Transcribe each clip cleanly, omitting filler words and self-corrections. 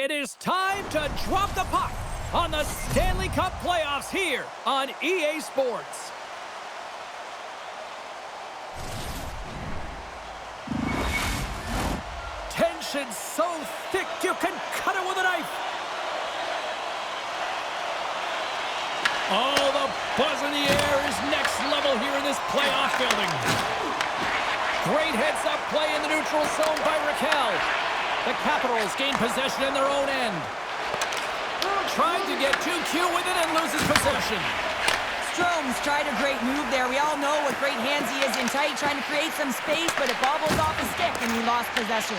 It is time to drop the puck on the Stanley Cup playoffs here on EA Sports. Tension so thick you can cut it with a knife. Oh, the buzz in the air is next level here in this playoff building. Great heads-up play in the neutral zone by Raquel. The Capitals gain possession in their own end. Trying to get too cute with it and loses possession. Strome's tried a great move there. We all know what great hands he is in tight, trying to create some space, but it bobbles off his stick and he lost possession.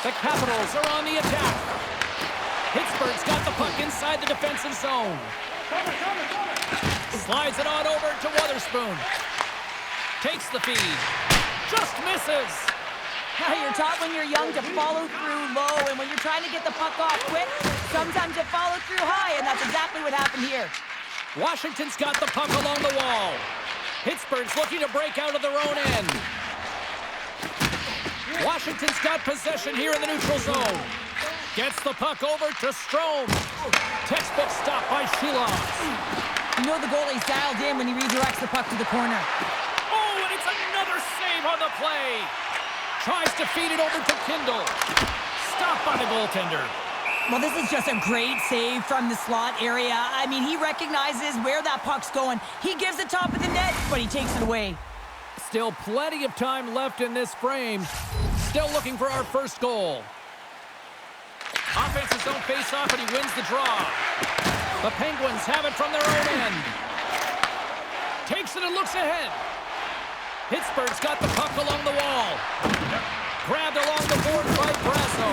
The Capitals are on the attack. Pittsburgh's got the puck inside the defensive zone. Slides it on over to Wotherspoon. Takes the feed. Just misses. You're taught when you're young to follow through low, and when you're trying to get the puck off quick, sometimes you follow through high, and that's exactly what happened here. Washington's got the puck along the wall. Pittsburgh's looking to break out of their own end. Washington's got possession here in the neutral zone. Gets the puck over to Strome. Textbook stop by Sheila. You know the goalie's dialed in when he redirects the puck to the corner. Oh, and it's another save on the play. Tries to feed it over to Kindle. Stopped by the goaltender. Well, this is just a great save from the slot area. I mean, he recognizes where that puck's going. He gives the top of the net, but he takes it away. Still plenty of time left in this frame. Still looking for our first goal. Offense his own face-off, and he wins the draw. The Penguins have it from their own end. Takes it and looks ahead. Pittsburgh's got the puck along the wall. Grabbed along the board by Brasso.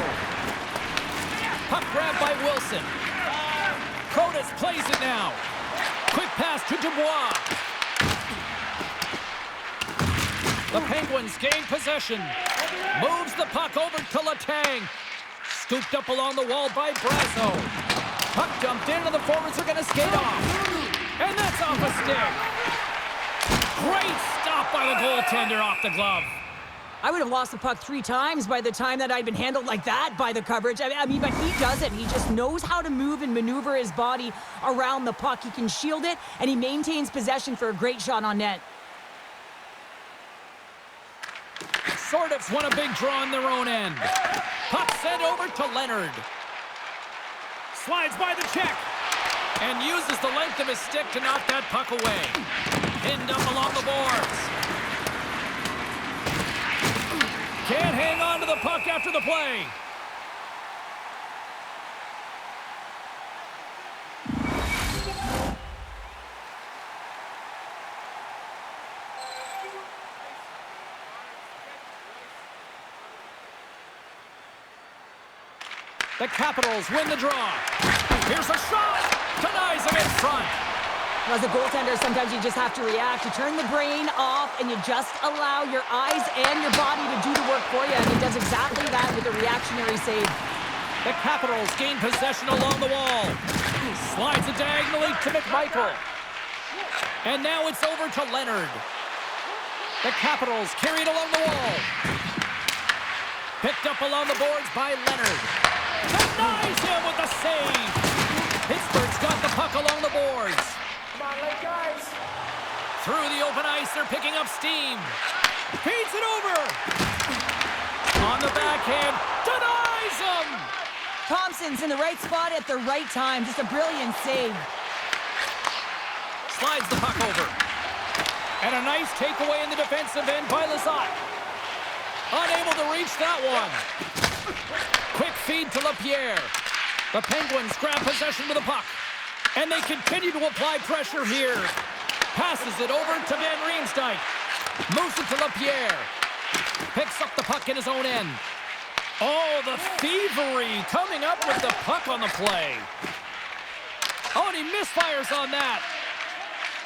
Puck grabbed by Wilson. Protas plays it now. Quick pass to Dubois. The Penguins gain possession. Moves the puck over to Letang. Scooped up along the wall by Brasso. Puck dumped in, and the forwards are going to skate off. And that's off a stick. Great stop by the goaltender off the glove. I would have lost the puck 3 times by the time that I'd been handled like that by the coverage. I mean, but he doesn't. He just knows how to move and maneuver his body around the puck. He can shield it, and he maintains possession for a great shot on net. Sordov's won a big draw in their own end. Puck sent over to Leonard. Slides by the check. And uses the length of his stick to knock that puck away. Pinned up along the boards. Can't hang on to the puck after the play. The Capitals win the draw. Here's a shot. Denies him in front. As a goaltender, sometimes you just have to react. You turn the brain off, and you just allow your eyes and your body to do the work for you, and he does exactly that with a reactionary save. The Capitals gain possession along the wall. Slides it diagonally to McMichael. And now it's over to Leonard. The Capitals carry it along the wall. Picked up along the boards by Leonard. Denies him with the save. Pittsburgh's got the puck along the boards. Come on, late guys. Through the open ice, they're picking up steam. Feeds it over. On the backhand, denies him. Thompson's in the right spot at the right time. Just a brilliant save. Slides the puck over. And a nice takeaway in the defensive end by Lizotte. Unable to reach that one. Quick feed to LaPierre. The Penguins grab possession of the puck. And they continue to apply pressure here. Passes it over to Van Riemsdyk. Moves it to LaPierre. Picks up the puck in his own end. Oh, the thievery coming up with the puck on the play. Oh, and he misfires on that.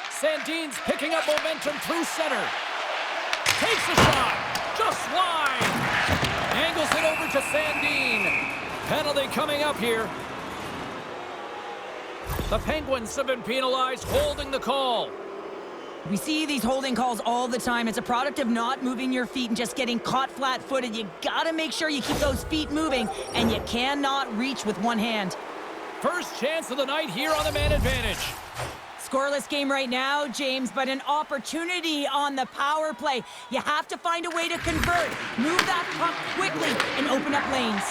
Sandin's picking up momentum through center. Takes a shot. Just wide. Angles it over to Sandin. Penalty coming up here. The Penguins have been penalized, holding the call. We see these holding calls all the time. It's a product of not moving your feet and just getting caught flat-footed. You gotta make sure you keep those feet moving, and you cannot reach with one hand. First chance of the night here on the man advantage. Scoreless game right now, James, but an opportunity on the power play. You have to find a way to convert. Move that puck quickly and open up lanes.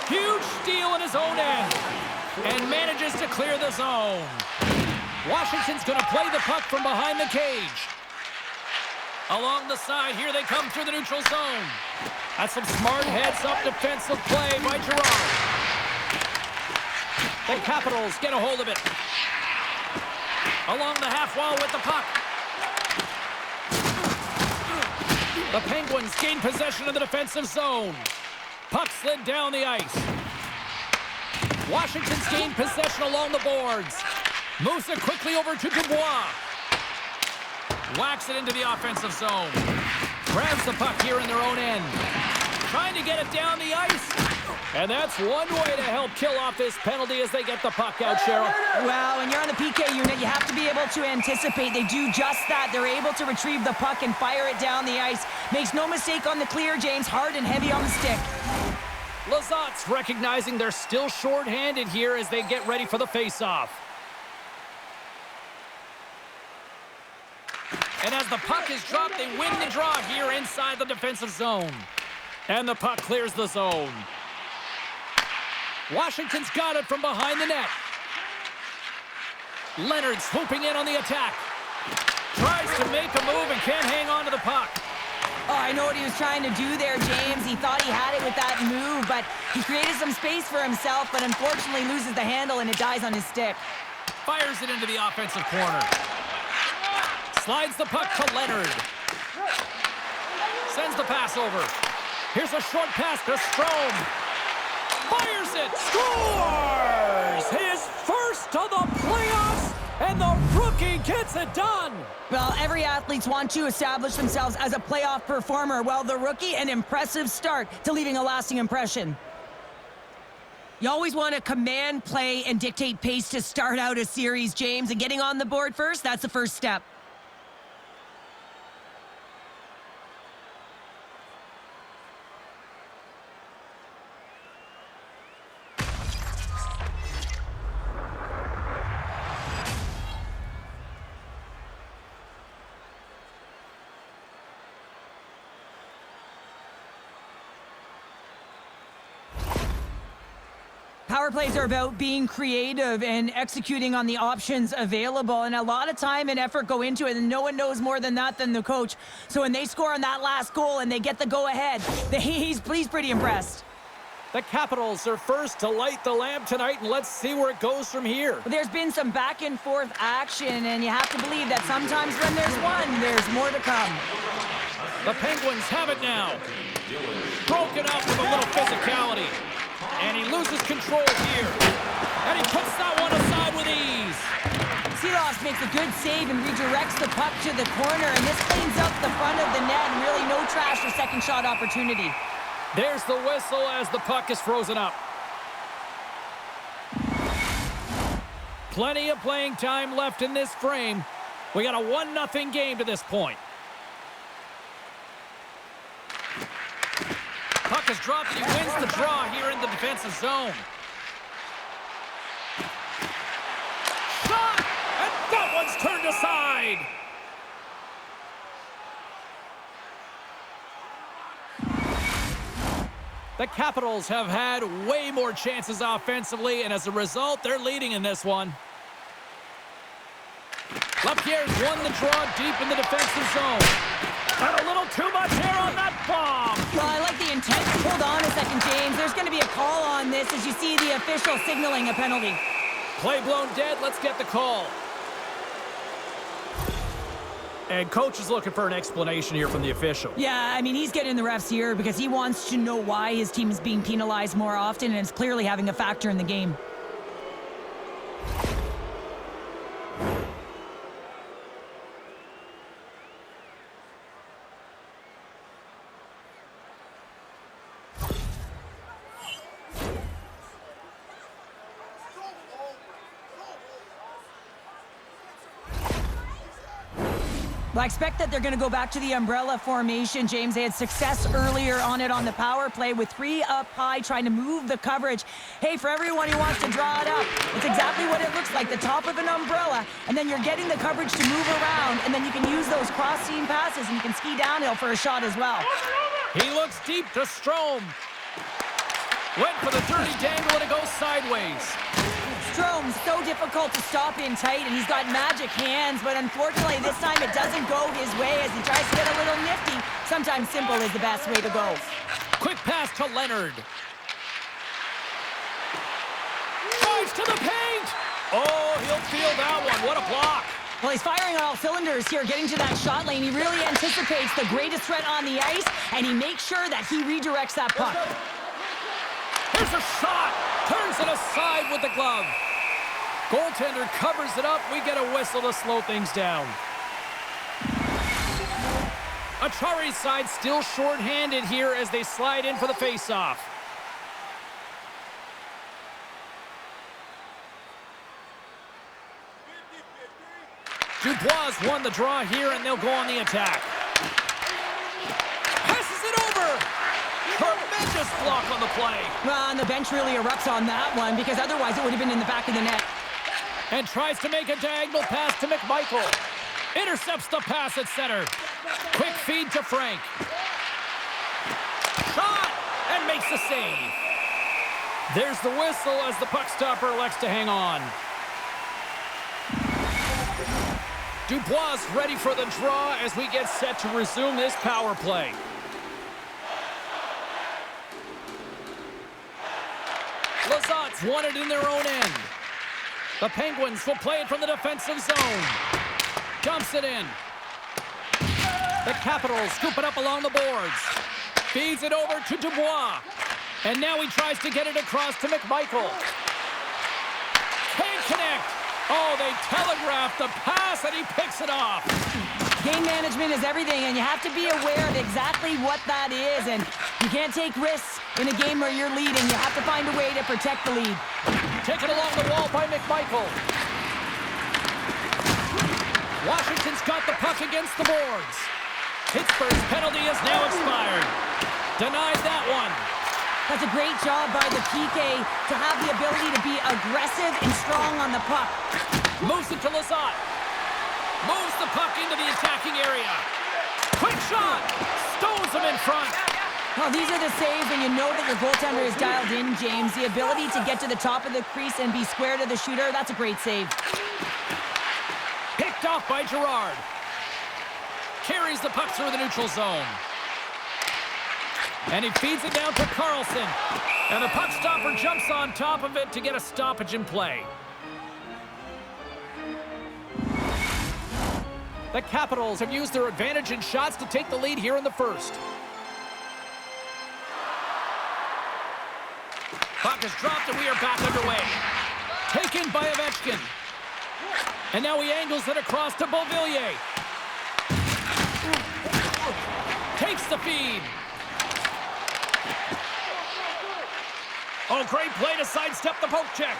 Huge steal in his own end. And manages to clear the zone. Washington's going to play the puck from behind the cage. Along the side, here they come through the neutral zone. That's some smart heads-up defensive play by Gerard. The Capitals get a hold of it. Along the half wall with the puck. The Penguins gain possession of the defensive zone. Puck slid down the ice. Washington's gained possession along the boards. Moves it quickly over to Dubois. Whacks it into the offensive zone. Grabs the puck here in their own end. Trying to get it down the ice. And that's one way to help kill off this penalty as they get the puck out, Cheryl. Well, when you're on the PK unit, you have to be able to anticipate. They do just that. They're able to retrieve the puck and fire it down the ice. Makes no mistake on the clear, James. Hard and heavy on the stick. Lazat's recognizing they're still short-handed here as they get ready for the face-off. And as the puck is dropped, they win the draw here inside the defensive zone. And the puck clears the zone. Washington's got it from behind the net. Leonard swooping in on the attack. Tries to make a move and can't hang on to the puck. Oh, I know what he was trying to do there, James. He thought he had it with that move, but he created some space for himself, but unfortunately loses the handle and it dies on his stick. Fires it into the offensive corner. Slides the puck to Leonard. Sends the pass over. Here's a short pass to Strome. Fires it. Scores! His first of the playoffs, and the rookie gets it done. Well, every athlete wants to establish themselves as a playoff performer. Well, the rookie, an impressive start to leaving a lasting impression. You always want to command play and dictate pace to start out a series, James, and getting on the board first, that's the first step. Power plays are about being creative and executing on the options available, and a lot of time and effort go into it, and no one knows more than that than the coach. So when they score on that last goal and they get the go-ahead, he's pretty impressed. The Capitals are first to light the lamp tonight, and let's see where it goes from here. There's been some back-and-forth action, and you have to believe that sometimes when there's one, there's more to come. The Penguins have it now. Broken up with a little physicality. And he loses control here. And he puts that one aside with ease. Seeloff makes a good save and redirects the puck to the corner, and this cleans up the front of the net, and really no trash for second shot opportunity. There's the whistle as the puck is frozen up. Plenty of playing time left in this frame. We got a 1-0 game to this point. Puck is dropped, and he wins the draw here in the defensive zone. Shot! And that one's turned aside! The Capitals have had way more chances offensively, and as a result, they're leading in this one. Lapierre's won the draw deep in the defensive zone. And a little too much air on that bomb. Well, I like the intent. Hold on a second, James. There's going to be a call on this as you see the official signaling a penalty. Play blown dead. Let's get the call. And coach is looking for an explanation here from the official. Yeah, I mean, he's getting the refs here because he wants to know why his team is being penalized more often, and it's clearly having a factor in the game. Well, I expect that they're going to go back to the umbrella formation, James. They had success earlier on it on the power play with 3 up high trying to move the coverage. Hey, for everyone who wants to draw it up, it's exactly what it looks like, the top of an umbrella, and then you're getting the coverage to move around, and then you can use those cross-seam passes, and you can ski downhill for a shot as well. He looks deep to Strome. Went for the dirty dangle, and it goes sideways. Strome's so difficult to stop in tight, and he's got magic hands, but unfortunately this time it doesn't go his way as he tries to get a little nifty. Sometimes simple is the best way to go. Quick pass to Leonard. Drives to the paint! Oh, he'll feel that one. What a block. Well, he's firing on all cylinders here, getting to that shot lane. He really anticipates the greatest threat on the ice, and he makes sure that he redirects that puck. Here's a shot. Turns it aside with the glove. Goaltender covers it up. We get a whistle to slow things down. Achari's side still short-handed here as they slide in for the face-off. Dubois won the draw here, and they'll go on the attack. Passes it over. Tremendous block on the play. Well, and the bench really erupts on that one because otherwise it would have been in the back of the net. And tries to make a diagonal pass to McMichael. Intercepts the pass at center. Quick feed to Frank. Shot! And makes the save. There's the whistle as the puck stopper elects to hang on. Dubois ready for the draw as we get set to resume this power play. Lazat's won it in their own end. The Penguins will play it from the defensive zone. Dumps it in. The Capitals scoop it up along the boards. Feeds it over to Dubois. And now he tries to get it across to McMichael. Can't connect. Oh, they telegraphed the pass and he picks it off. Game management is everything, and you have to be aware of exactly what that is. And you can't take risks in a game where you're leading. You have to find a way to protect the lead. Taken along the wall by McMichael. Washington's got the puck against the boards. Pittsburgh's penalty is now expired. Denied that one. That's a great job by the PK to have the ability to be aggressive and strong on the puck. Moves it to Lazat. Moves the puck into the attacking area. Quick shot. Stones him in front. Well, these are the saves when you know that your goaltender is dialed in, James. The ability to get to the top of the crease and be square to the shooter, that's a great save. Picked off by Girard. Carries the puck through the neutral zone. And he feeds it down to Carlson. And the puck stopper jumps on top of it to get a stoppage in play. The Capitals have used their advantage in shots to take the lead here in the first. Puck is dropped and we are back underway. Taken by Ovechkin. And now he angles it across to Beauvillier. Takes the feed. Oh, great play to sidestep the poke check.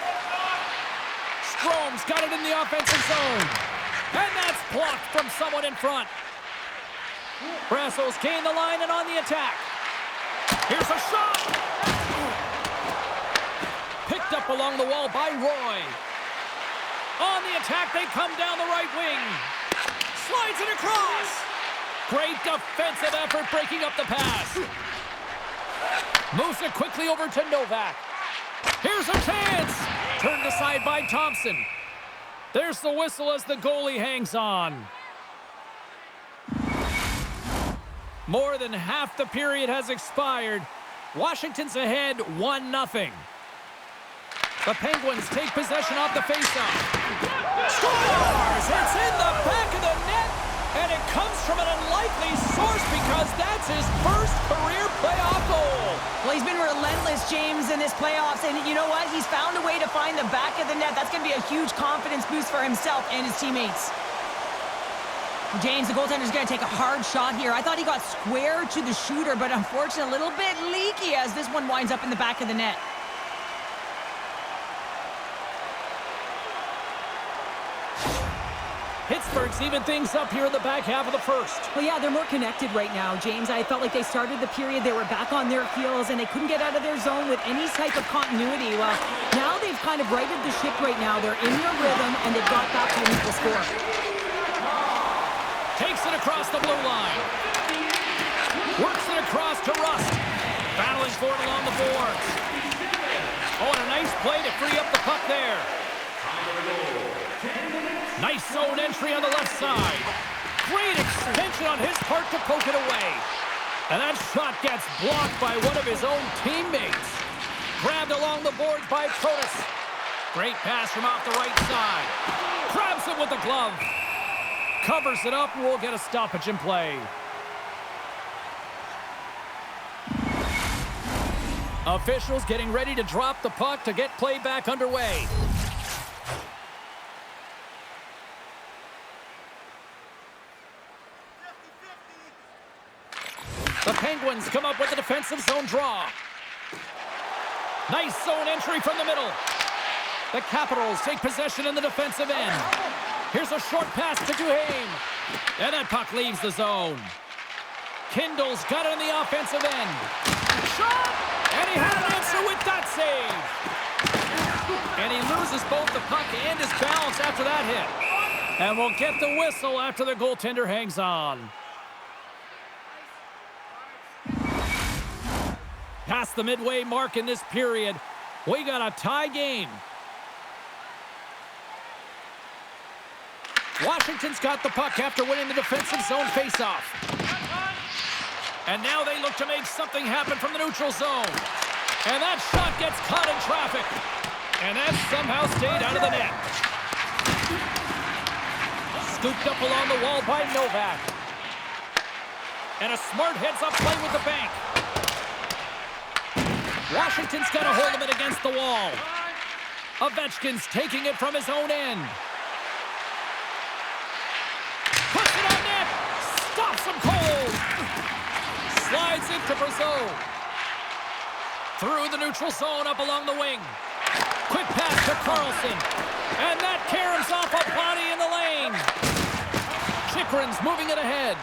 Strome's got it in the offensive zone. And that's blocked from someone in front. Brasso's gain the line and on the attack. Here's a shot. Picked up along the wall by Roy. On the attack, they come down the right wing. Slides it across. Great defensive effort breaking up the pass. Moves it quickly over to Novak. Here's a chance. Turned aside by Thompson. There's the whistle as the goalie hangs on. More than half the period has expired. Washington's ahead 1-0. The Penguins take possession off the faceoff. Scores! It's in the back of the net, and it comes from an unlikely source because that's his first career playoff goal. Well, he's been relentless, James, in this playoffs, and you know what? He's found a way to find the back of the net. That's going to be a huge confidence boost for himself and his teammates. James, the goaltender's going to take a hard shot here. I thought he got square to the shooter, but unfortunately a little bit leaky as this one winds up in the back of the net. Pittsburgh's even things up here in the back half of the first. Well, yeah, they're more connected right now, James. I felt like they started the period, they were back on their heels, and they couldn't get out of their zone with any type of continuity. Well, now they've kind of righted the ship right now. They're in their rhythm, and they've got back to an equal score. Takes it across the blue line. Works it across to Rust. Battling for it along the boards. Oh, and a nice play to free up the puck there. Nice zone entry on the left side. Great extension on his part to poke it away. And that shot gets blocked by one of his own teammates. Grabbed along the boards by Protas. Great pass from off the right side. Grabs it with the glove. Covers it up and we'll get a stoppage in play. Officials getting ready to drop the puck to get play back underway. The Penguins come up with a defensive zone draw. Nice zone entry from the middle. The Capitals take possession in the defensive end. Here's a short pass to Duhaime. And that puck leaves the zone. Kindle's got it in the offensive end. Shot! And he had an answer with that save. And he loses both the puck and his balance after that hit. And we'll get the whistle after the goaltender hangs on. Past the midway mark in this period, we got a tie game. Washington's got the puck after winning the defensive zone faceoff. And now they look to make something happen from the neutral zone. And that shot gets caught in traffic. And that somehow stayed out of the net. Scooped up along the wall by Novak. And a smart heads-up play with the bank. Washington's got a hold of it against the wall. Ovechkin's taking it from his own end. Puts it on net. Stops him cold. Slides into Brazeau. Through the neutral zone up along the wing. Quick pass to Carlson. And that caroms off a body in the lane. Chychrun's moving it ahead.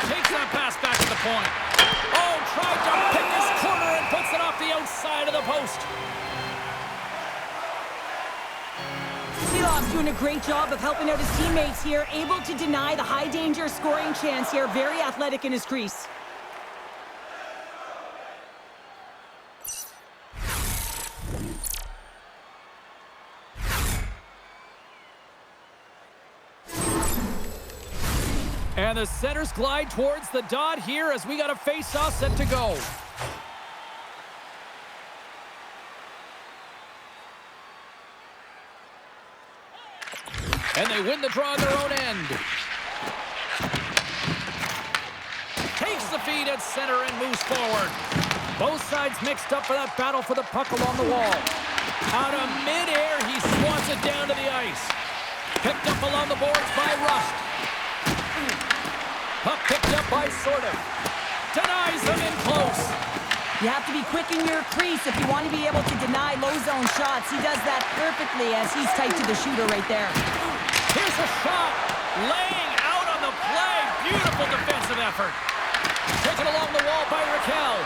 Takes that pass back to the point. Oh, tried to pick his corner and puts it off the outside of the post. Seelov's doing a great job of helping out his teammates here, able to deny the high-danger scoring chance here. Very athletic in his crease. And the centers glide towards the dot here as we got a face-off set to go. And they win the draw on their own end. Takes the feed at center and moves forward. Both sides mixed up for that battle for the puck along the wall. Out of midair, he swats it down to the ice. Picked up along the boards by Rust. Puck picked up by Sorda. Denies him in close. You have to be quick in your crease if you want to be able to deny low zone shots. He does that perfectly as he's tight to the shooter right there. Here's a shot. Laying out on the play. Beautiful defensive effort. Taken along the wall by Raquel.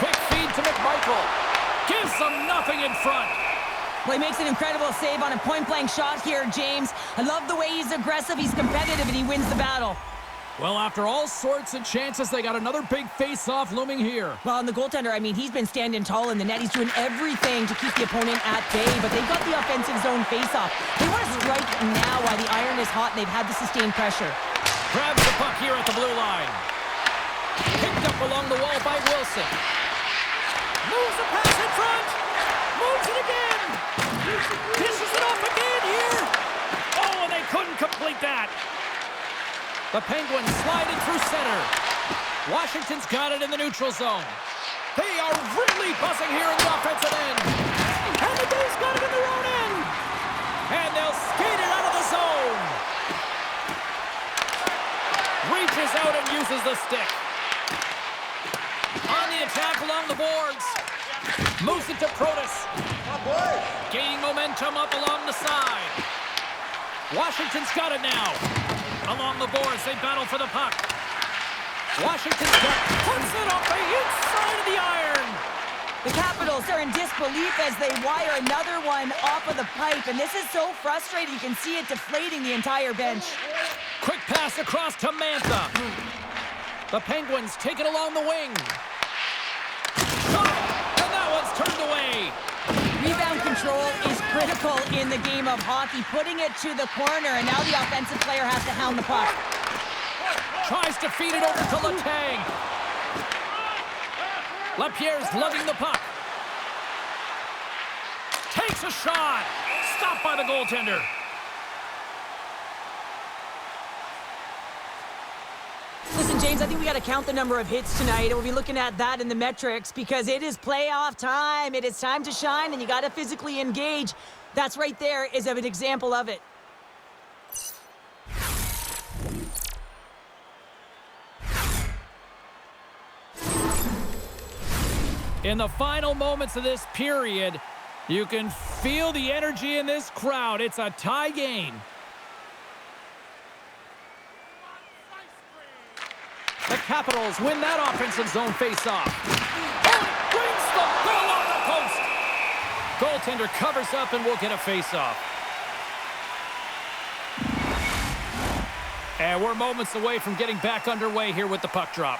Quick feed to McMichael. Gives them nothing in front. Well, he makes an incredible save on a point-blank shot here, James. I love the way he's aggressive, he's competitive, and he wins the battle. Well, after all sorts of chances, they got another big face-off looming here. Well, and the goaltender, I mean, he's been standing tall in the net. He's doing everything to keep the opponent at bay, but they've got the offensive zone face-off. They want to strike now while the iron is hot, and they've had the sustained pressure. Grabs the puck here at the blue line. Picked up along the wall by Wilson. Moves the pass in front. Moves it again. Dishes it off again here. Oh, and they couldn't complete that. The Penguins slide in through center. Washington's got it in the neutral zone. They are really buzzing here in the offensive end. And the Days got it in their own end. And they'll skate it out of the zone. Reaches out and uses the stick. On the attack along the boards. Moves it to Protas. Gaining momentum up along the side. Washington's got it now. Along the boards, they battle for the puck. Washington's got it. Puts it off the inside of the iron. The Capitals are in disbelief as they wire another one off of the pipe, and this is so frustrating. You can see it deflating the entire bench. Quick pass across to Mantha. The Penguins take it along the wing. Shot, and that one's turned away. Rebound control is critical in the game of hockey, putting it to the corner, and now the offensive player has to hound the puck. Tries to feed it over to Letang. Lapierre's lugging the puck. Takes a shot. Stopped by the goaltender. Listen, James, I think we got to count the number of hits tonight, and we'll be looking at that in the metrics because it is playoff time. It is time to shine, and you got to physically engage. That's right there is an example of it. In the final moments of this period, you can feel the energy in this crowd. It's a tie game. The Capitals win that offensive zone faceoff. Brings the ball on the post. Goaltender covers up and will get a faceoff. And we're moments away from getting back underway here with the puck drop.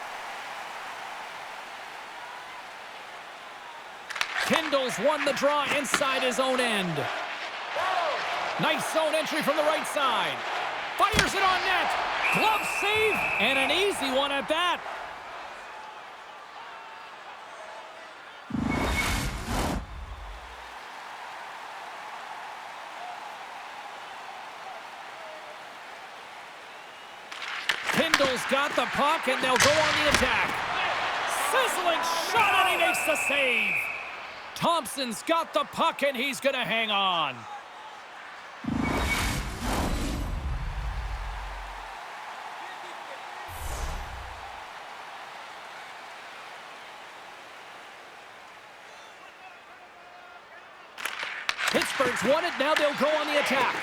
Kindle's won the draw inside his own end. Nice zone entry from the right side. Fires it on net. Glove save, and an easy one at that. Kindle's got the puck, and they'll go on the attack. Sizzling shot, and he makes the save. Thompson's got the puck, and he's going to hang on. Pittsburgh's won it. Now they'll go on the attack.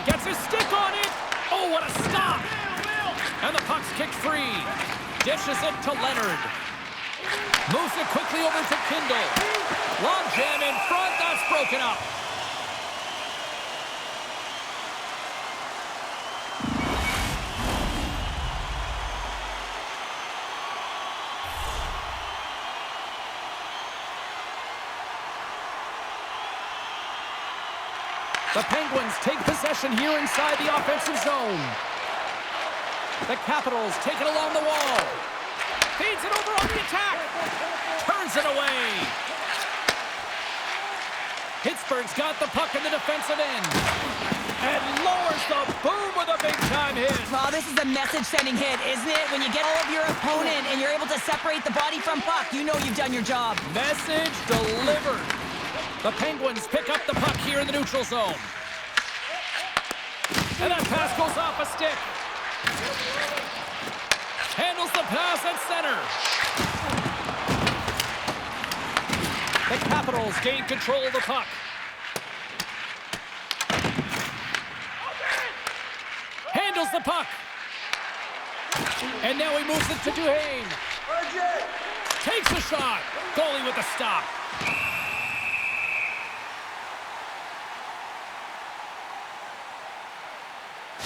Gets his stick on it. Oh, what a stop. And the puck's kicked free. Dishes it to Leonard. Moves it quickly over to Kindle. Long jam in front. That's broken up. The Penguins take possession here inside the offensive zone. The Capitals take it along the wall. Feeds it over on the attack. Turns it away. Pittsburgh's got the puck in the defensive end. And lowers the boom with a big-time hit. Oh, this is a message-sending hit, isn't it? When you get all of your opponent and you're able to separate the body from puck, you know you've done your job. Message delivered. The Penguins pick up the puck here in the neutral zone. And that pass goes off a stick. Handles the pass at center. The Capitals gain control of the puck. Handles the puck. And now he moves it to Duhaime. Takes a shot. Goalie with a stop.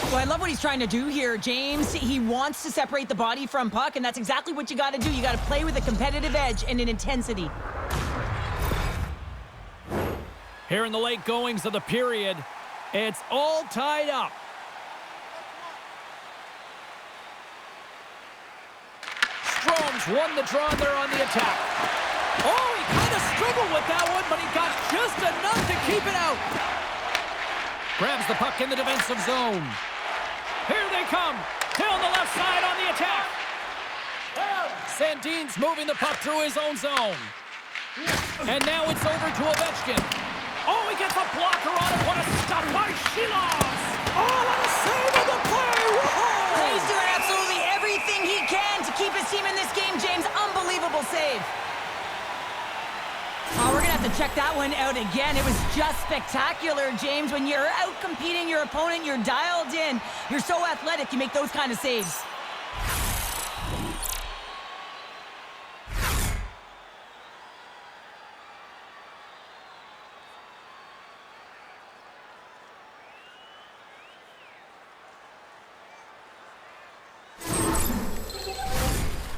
Well, I love what he's trying to do here, James. He wants to separate the body from puck, and that's exactly what you got to do. You got to play with a competitive edge and an intensity. Here in the late goings of the period, it's all tied up. Strome's won the draw there on the attack. Oh, he kind of struggled with that one, but he got just enough to keep it out. Grabs the puck in the defensive zone. Here they come. Down the left side on the attack. Sandin's moving the puck through his own zone. And now it's over to Ovechkin. Oh, he gets a blocker on it. What a stop by Shilovs. Oh, what a save of the play. Whoa! He's doing absolutely everything he can to keep his team in this game, James. Unbelievable save. Oh, we're going to have to check that one out again. It was just spectacular, James. When you're out competing your opponent, you're dialed in. You're so athletic, you make those kind of saves.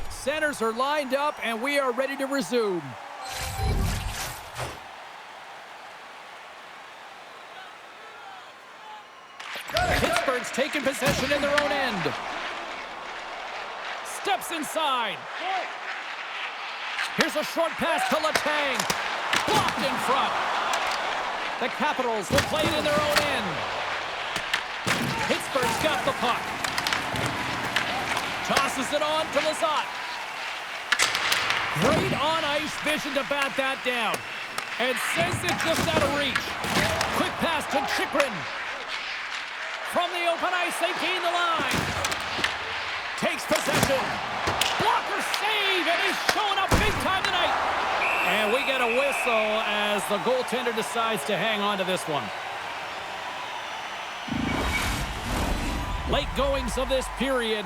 Centers are lined up, and we are ready to resume. Pittsburgh's taking possession in their own end. Steps inside. Here's a short pass to Letang. Blocked in front. The Capitals will play it in their own end. Pittsburgh's got the puck. Tosses it on to Lizotte. Great on-ice vision to bat that down. And sends it just out of reach. Quick pass to Chychrun. From the open ice, they gain the line. Takes possession. Blocker save, and he's showing up big time tonight. And we get a whistle as the goaltender decides to hang on to this one. Late goings of this period.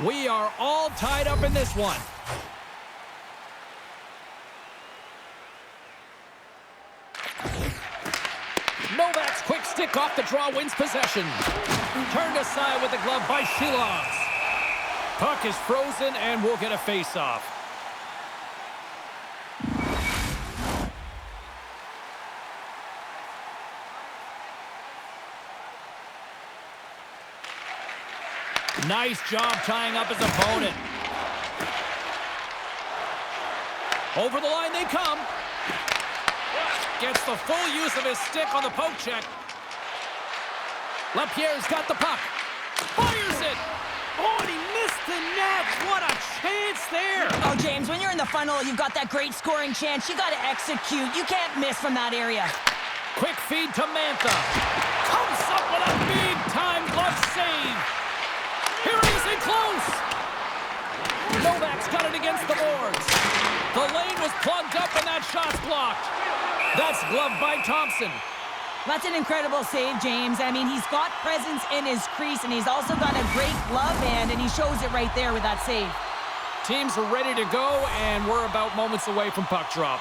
We are all tied up in this one. Novak's quick stick off the draw wins possession. Turned aside with the glove by Shilovs. Puck is frozen and we'll get a face-off. Nice job tying up his opponent. Over the line they come. Gets the full use of his stick on the poke check. Lapierre's got the puck. Fires it. Oh, and he missed the net. What a chance there. Oh, James, when you're in the funnel, you've got that great scoring chance. You got to execute. You can't miss from that area. Quick feed to Mantha. Comes up with a big-time glove save. Here he is in close. Novak's got it against the boards. The lane was plugged up and that shot's blocked. That's gloved by Thompson. That's an incredible save, James. I mean, he's got presence in his crease, and he's also got a great glove hand, and he shows it right there with that save. Teams are ready to go, and we're about moments away from puck drop.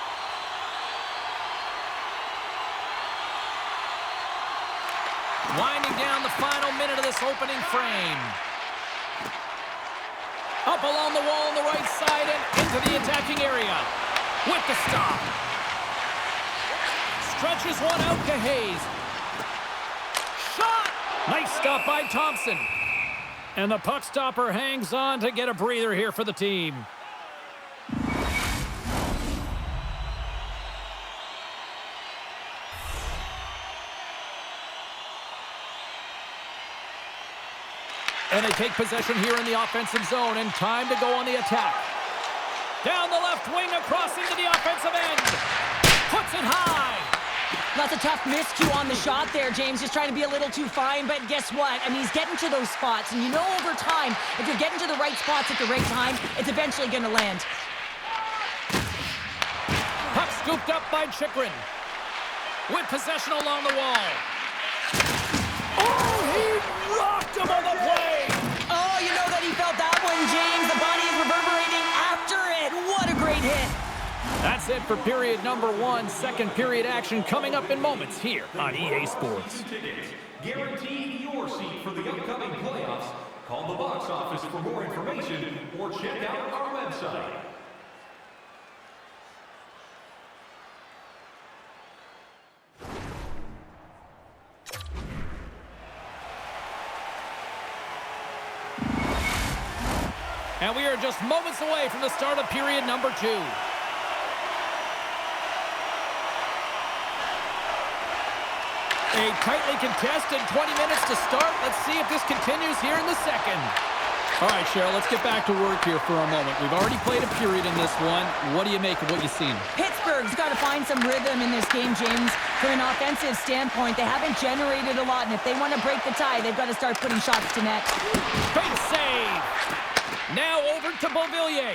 Winding down the final minute of this opening frame. Up along the wall on the right side and into the attacking area. With the stop. Stretches one out to Hayes. Shot! Nice stop by Thompson. And the puck stopper hangs on to get a breather here for the team. And they take possession here in the offensive zone, and time to go on the attack. Down the left wing, across into the offensive end. Puts it high. That's a tough miscue on the shot there, James. Just trying to be a little too fine, but guess what? I mean, he's getting to those spots, and you know over time, if you're getting to the right spots at the right time, it's eventually going to land. Puck scooped up by Chychrun. With possession along the wall. Oh, he rocked him on the play. Oh, you know that he felt that one, James. The body is reverberating after it. What a great hit. That's it for period number one. Second period action coming up in moments here on EA Sports. Guarantee your seat for the upcoming playoffs. Call the box office for more information or check out our website. And we are just moments away from the start of period number two. A tightly contested 20 minutes to start. Let's see if this continues here in the second. All right, Cheryl, let's get back to work here for a moment. We've already played a period in this one. What do you make of what you've seen? Pittsburgh's got to find some rhythm in this game, James. From an offensive standpoint, they haven't generated a lot, and if they want to break the tie, they've got to start putting shots to net. Big save. Now over to Beauvillier.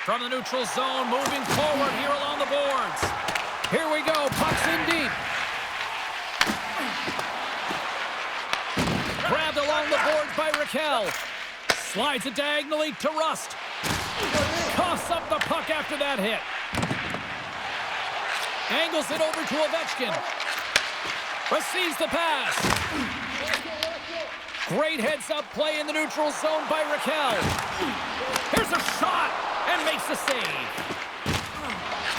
From the neutral zone, moving forward here along the boards. Here we go. Puck's in deep. Grabbed along the boards by Raquel. Slides it diagonally to Rust. Coughs up the puck after that hit. Angles it over to Ovechkin. Receives the pass. Great heads-up play in the neutral zone by Raquel. Here's a shot and makes the save.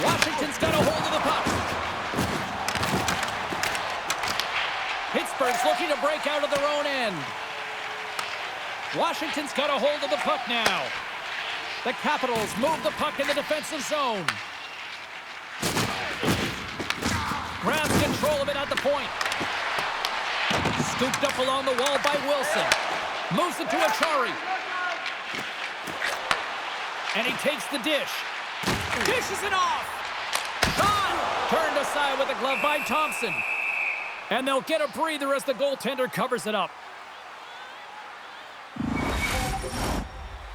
Washington's got a hold of the puck. Pittsburgh's looking to break out of their own end. Washington's got a hold of the puck now. The Capitals move the puck in the defensive zone. Grabs control of it at the point. Scooped up along the wall by Wilson. Moves it to Achari. And he takes the dish. Dishes it off. Shot! Turned aside with a glove by Thompson. And they'll get a breather as the goaltender covers it up.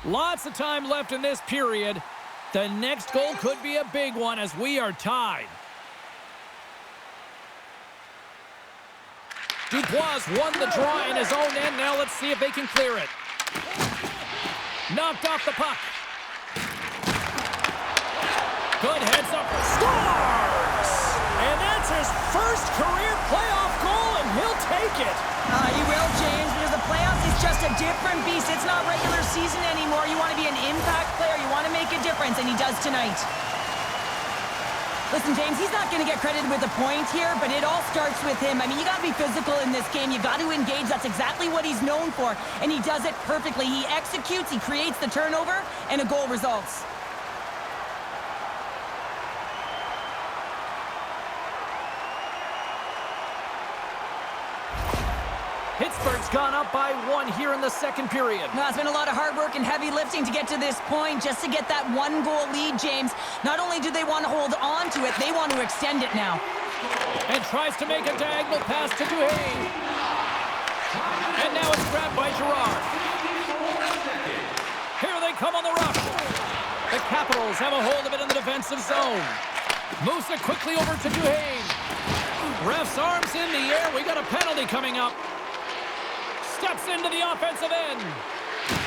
Lots of time left in this period. The next goal could be a big one as we are tied. Dubois won the draw in his own end. Now let's see if they can clear it. Knocked off the puck. Good heads up. Scores! And that's his first career playoff goal, and he'll take it. You will, James, because the playoffs is just a different beast. It's not regular season anymore. You want to be an impact player. You want to make a difference, and he does tonight. Listen, James, he's not going to get credited with a point here, but it all starts with him. I mean, you got to be physical in this game. You got to engage. That's exactly what he's known for, and he does it perfectly. He executes, he creates the turnover, and a goal results. Pittsburgh's gone up by 1 here in the second period. No, it's been a lot of hard work and heavy lifting to get to this point, just to get that 1-goal lead, James. Not only do they want to hold on to it, they want to extend it now. And tries to make a diagonal pass to Duhaime. And now it's grabbed by Girard. Here they come on the rush. The Capitals have a hold of it in the defensive zone. Moves it quickly over to Duhaime. Ref's arms in the air. We got a penalty coming up. Steps into the offensive end.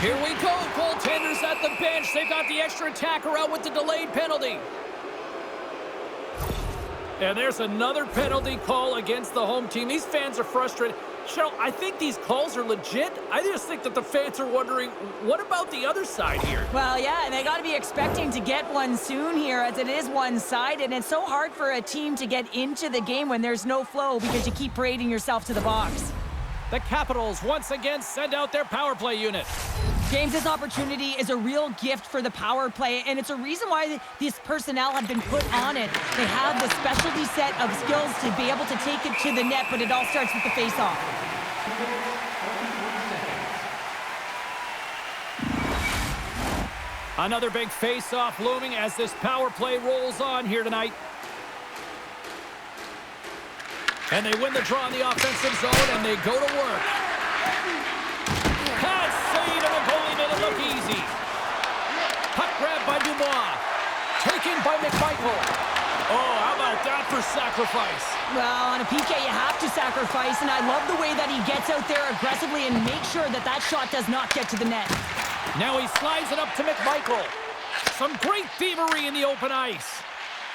Here we go. Goaltenders at the bench. They've got the extra attacker out with the delayed penalty. And there's another penalty call against the home team. These fans are frustrated. Cheryl, I think these calls are legit. I just think that the fans are wondering, what about the other side here? Well, yeah, and they got to be expecting to get one soon here, as it is one-sided. And it's so hard for a team to get into the game when there's no flow because you keep parading yourself to the box. The Capitals once again send out their power play unit. James, this opportunity is a real gift for the power play, and it's a reason why this personnel have been put on it. They have the specialty set of skills to be able to take it to the net, but it all starts with the face-off. Another big face-off looming as this power play rolls on here tonight. And they win the draw in the offensive zone, and they go to work. Pass save, and the goalie made it look easy. Puck grab by Dubois. Taken by McMichael. Oh, how about that for sacrifice? Well, on a PK, you have to sacrifice, and I love the way that he gets out there aggressively and makes sure that that shot does not get to the net. Now he slides it up to McMichael. Some great thievery in the open ice.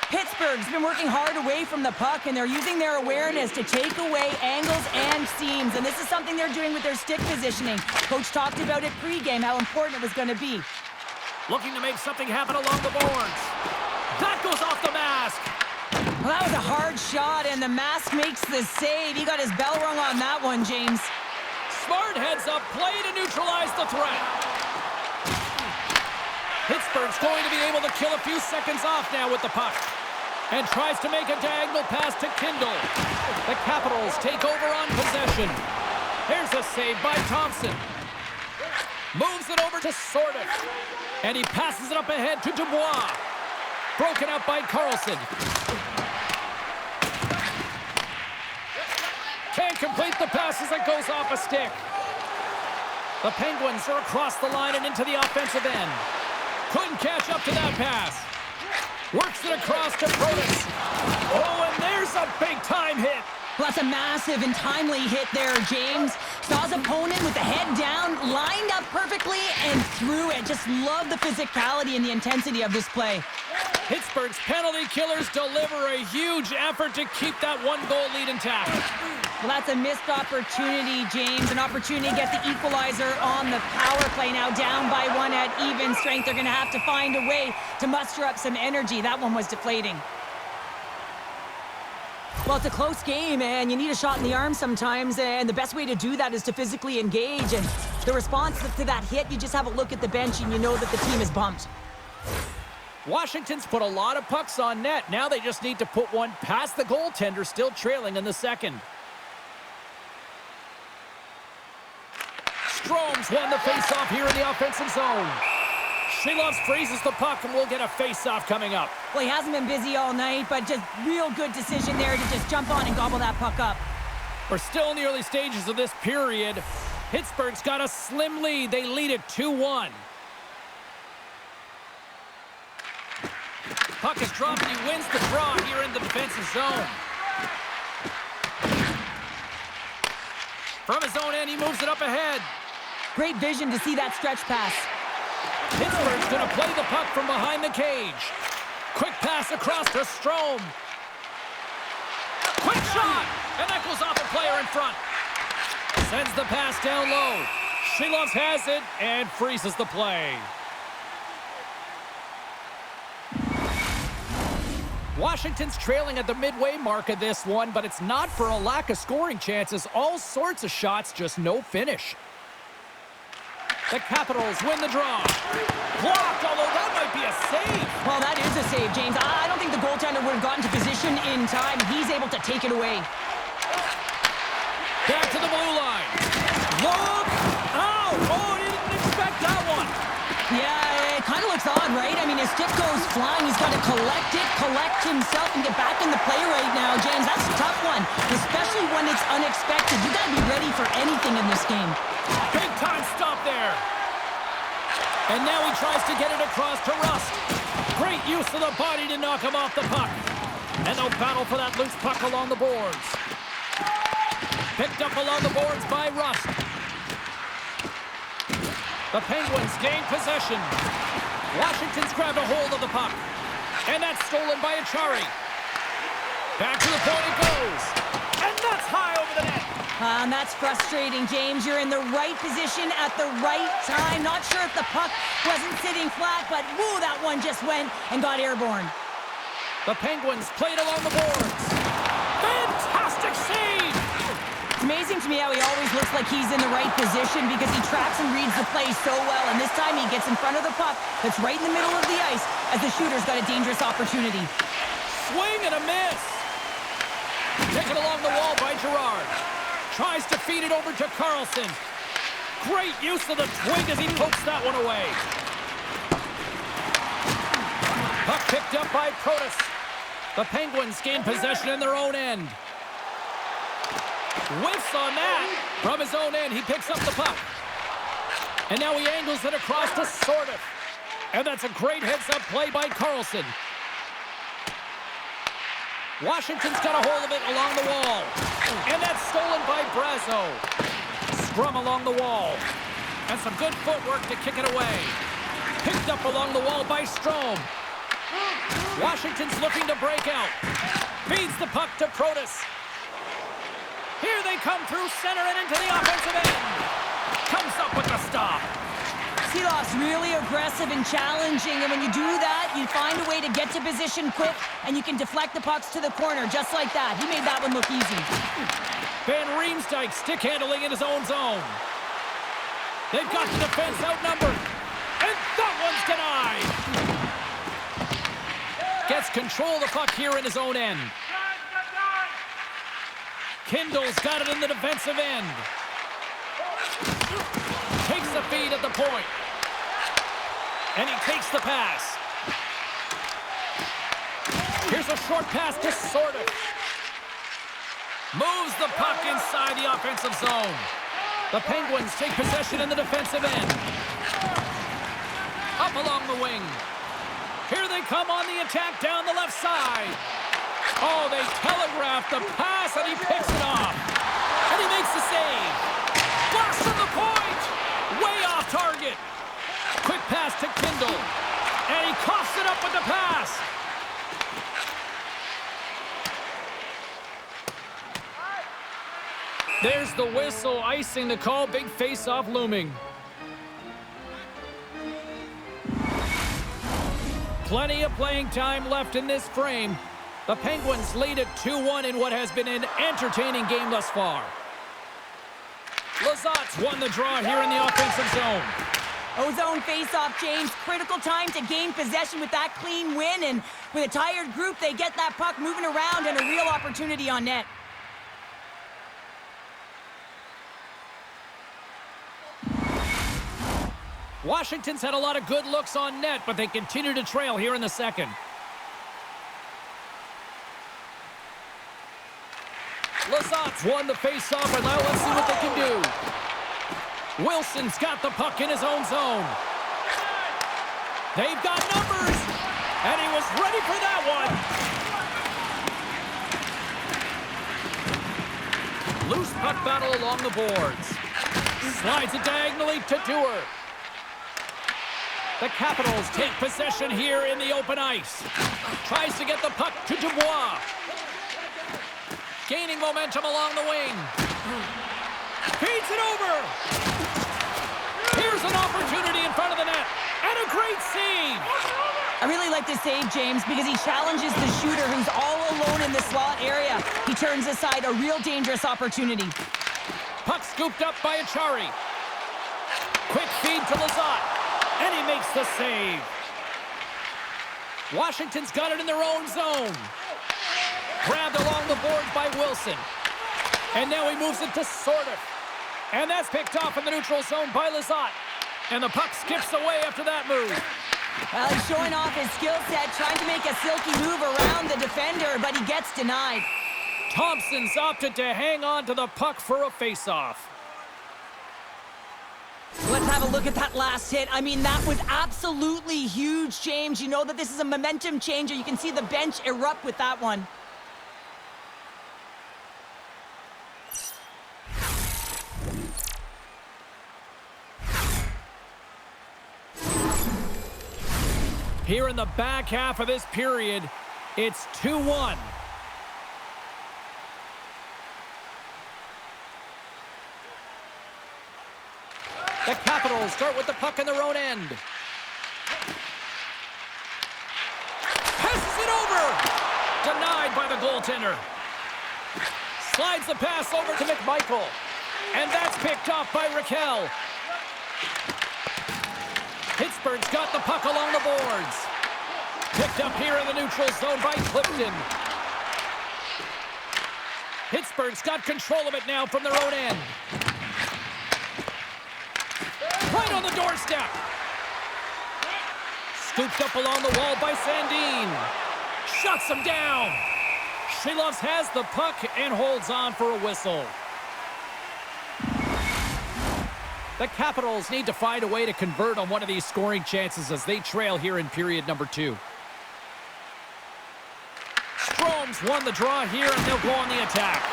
Pittsburgh's been working hard away from the puck, and they're using their awareness to take away angles and seams, and this is something they're doing with their stick positioning. Coach talked about it pregame, how important it was going to be. Looking to make something happen along the boards. That goes off the mask. Well, that was a hard shot, and the mask makes the save. He got his bell rung on that one, James. Smart heads up play to neutralize the threat. Pittsburgh's going to be able to kill a few seconds off now with the puck. And tries to make a diagonal pass to Kindle. The Capitals take over on possession. Here's a save by Thompson. Moves it over to Sordic. And he passes it up ahead to Dubois. Broken up by Carlson. Can't complete the pass as it goes off a stick. The Penguins are across the line and into the offensive end. Couldn't catch up to that pass. Works it across to Protas. Oh, and there's a big-time hit. Well, that's a massive and timely hit there, James. Saw his opponent with the head down, lined up perfectly, and threw it. Just love the physicality and the intensity of this play. Pittsburgh's penalty killers deliver a huge effort to keep that one-goal lead intact. Well, that's a missed opportunity, James. An opportunity to get the equalizer on the power play. Now down by one at even strength. They're going to have to find a way to muster up some energy. That one was deflating. Well, it's a close game, and you need a shot in the arm sometimes, and the best way to do that is to physically engage. And the response to that hit, you just have a look at the bench, and you know that the team is bumped. Washington's put a lot of pucks on net. Now they just need to put one past the goaltender, still trailing in the second. Strome's won the faceoff here in the offensive zone. Sheloves freezes the puck, and we'll get a faceoff coming up. Well, he hasn't been busy all night, but just real good decision there to just jump on and gobble that puck up. We're still in the early stages of this period. Pittsburgh's got a slim lead. They lead it 2-1. Puck is dropped, and he wins the draw here in the defensive zone. From his own end, he moves it up ahead. Great vision to see that stretch pass. Pittsburgh's going to play the puck from behind the cage. Quick pass across to Strome. Quick shot! And that goes off a player in front. Sends the pass down low. Sheloves has it and freezes the play. Washington's trailing at the midway mark of this one, but it's not for a lack of scoring chances. All sorts of shots, just no finish. The Capitals win the draw. Blocked, although that might be a save. Well, that is a save, James. I don't think the goaltender would have gotten to position in time. He's able to take it away. Back to the blue line. Look out! Oh, he didn't expect that one. Yeah, it kind of looks odd, right? I mean, his stick goes flying. He's got to collect himself, and get back in the play right now, James. That's a tough one, especially when it's unexpected. You got to be ready for anything in this game. Big time stop there. And now he tries to get it across to Rust. Great use of the body to knock him off the puck. And they'll battle for that loose puck along the boards. Picked up along the boards by Rust. The Penguins gain possession. Washington's grabbed a hold of the puck. And that's stolen by Achari. Back to the point it goes. And that's high over the net. And that's frustrating, James. You're in the right position at the right time. Not sure if the puck wasn't sitting flat, but woo, that one just went and got airborne. The Penguins played along the boards. Fantastic save! It's amazing to me how he always looks like he's in the right position because he tracks and reads the play so well. And this time he gets in front of the puck that's right in the middle of the ice as the shooter's got a dangerous opportunity. Swing and a miss. Taken along the wall by Girard. Tries to feed it over to Carlson. Great use of the twig as he pokes that one away. Puck picked up by Protas. The Penguins gain possession in their own end. Whiffs on that. From his own end, he picks up the puck. And now he angles it across to Sordiff. And that's a great heads-up play by Carlson. Washington's got a hold of it along the wall. And that's stolen by Brazo. Scrum along the wall. And some good footwork to kick it away. Picked up along the wall by Strome. Washington's looking to break out. Feeds the puck to Protas. Here they come through center and into the offensive end. Comes up with the stop. Seeloff's really aggressive and challenging, and when you do that, you find a way to get to position quick, and you can deflect the pucks to the corner just like that. He made that one look easy. Van Riemsdyk stick handling in his own zone. They've got the defense outnumbered, and that one's denied. Gets control of the puck here in his own end. Kindle's got it in the defensive end. Takes the feed at the point. And he takes the pass. Here's a short pass to Sordiff. Moves the puck inside the offensive zone. The Penguins take possession in the defensive end. Up along the wing. Here they come on the attack down the left side. Oh, they telegraphed the pass, and he picks it off. And he makes the save. Blast from the point. Way off target. Quick pass to Kindle. And he coughs it up with the pass. There's the whistle, icing the call. Big face-off looming. Plenty of playing time left in this frame. The Penguins lead at 2-1 in what has been an entertaining game thus far. Lazat's won the draw here in the offensive zone. O-zone face-off, James. Critical time to gain possession with that clean win, and with a tired group, they get that puck moving around and a real opportunity on net. Washington's had a lot of good looks on net, but they continue to trail here in the second. Lazat's won the face-off, and now let's see what they can do. Wilson's got the puck in his own zone. They've got numbers, and he was ready for that one. Loose puck battle along the boards. Slides it diagonally to Dewar. The Capitals take possession here in the open ice. Tries to get the puck to Dubois. Gaining momentum along the wing. Feeds it over. Here's an opportunity in front of the net. And a great save. I really like this save, James, because he challenges the shooter who's all alone in the slot area. He turns aside a real dangerous opportunity. Puck scooped up by Achari. Quick feed to Lazat. And he makes the save. Washington's got it in their own zone. Grabbed along the boards by Wilson. And now he moves it to Sordiff. And that's picked off in the neutral zone by Lazat. And the puck skips away after that move. Well, he's showing off his skill set, trying to make a silky move around the defender, but he gets denied. Thompson's opted to hang on to the puck for a face-off. Let's have a look at that last hit. I mean, that was absolutely huge, James. You know that this is a momentum changer. You can see the bench erupt with that one. Here in the back half of this period, it's 2-1. The Capitals start with the puck in their own end. Passes it over! Denied by the goaltender. Slides the pass over to McMichael. And that's picked off by Raquel. Pittsburgh's got the puck along the boards. Picked up here in the neutral zone by Clifton. Pittsburgh's got control of it now from their own end. Right on the doorstep. Scooped up along the wall by Sandin. Shuts him down. Shilovs has the puck and holds on for a whistle. The Capitals need to find a way to convert on one of these scoring chances as they trail here in period number 2. Strome's won the draw here, and they'll go on the attack.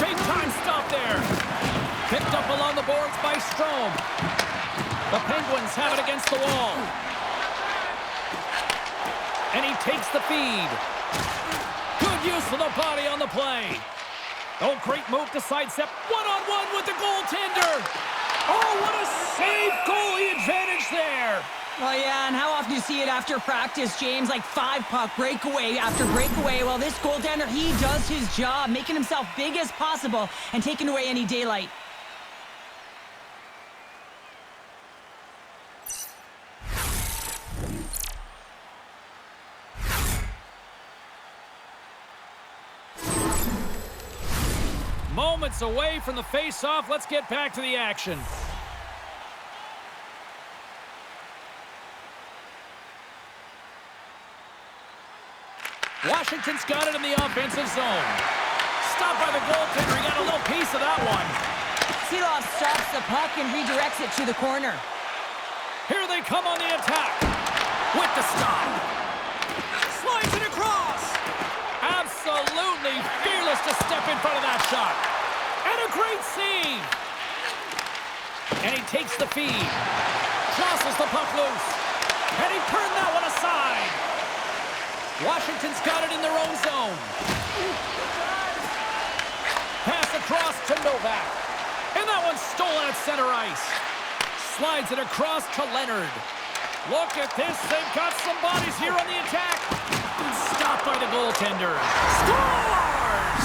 Big time stop there. Picked up along the boards by Strome. The Penguins have it against the wall. And he takes the feed. Good use of the body on the play. Oh, great move to sidestep. One-on-one with the goaltender. Oh, what a save, goalie advantage there. Oh, yeah, and how often do you see it after practice, James? Like 5-puck breakaway after breakaway. Well, this goaltender, he does his job, making himself big as possible and taking away any daylight. Moments away from the face-off. Let's get back to the action. Washington's got it in the offensive zone. Stopped by the goaltender. He got a little piece of that one. Silovs stops the puck and redirects it to the corner. Here they come on the attack. with the stop. Slides it across. Absolutely fearless to step in front of that shot. And a great save. And he takes the feed. Jostles the puck loose. And he turned that one aside. Washington's got it in their own zone. Pass across to Novak. And that one's stolen at center ice. Slides it across to Leonard. Look at this. They've got some bodies here on the attack. Stopped by the goaltender. Scores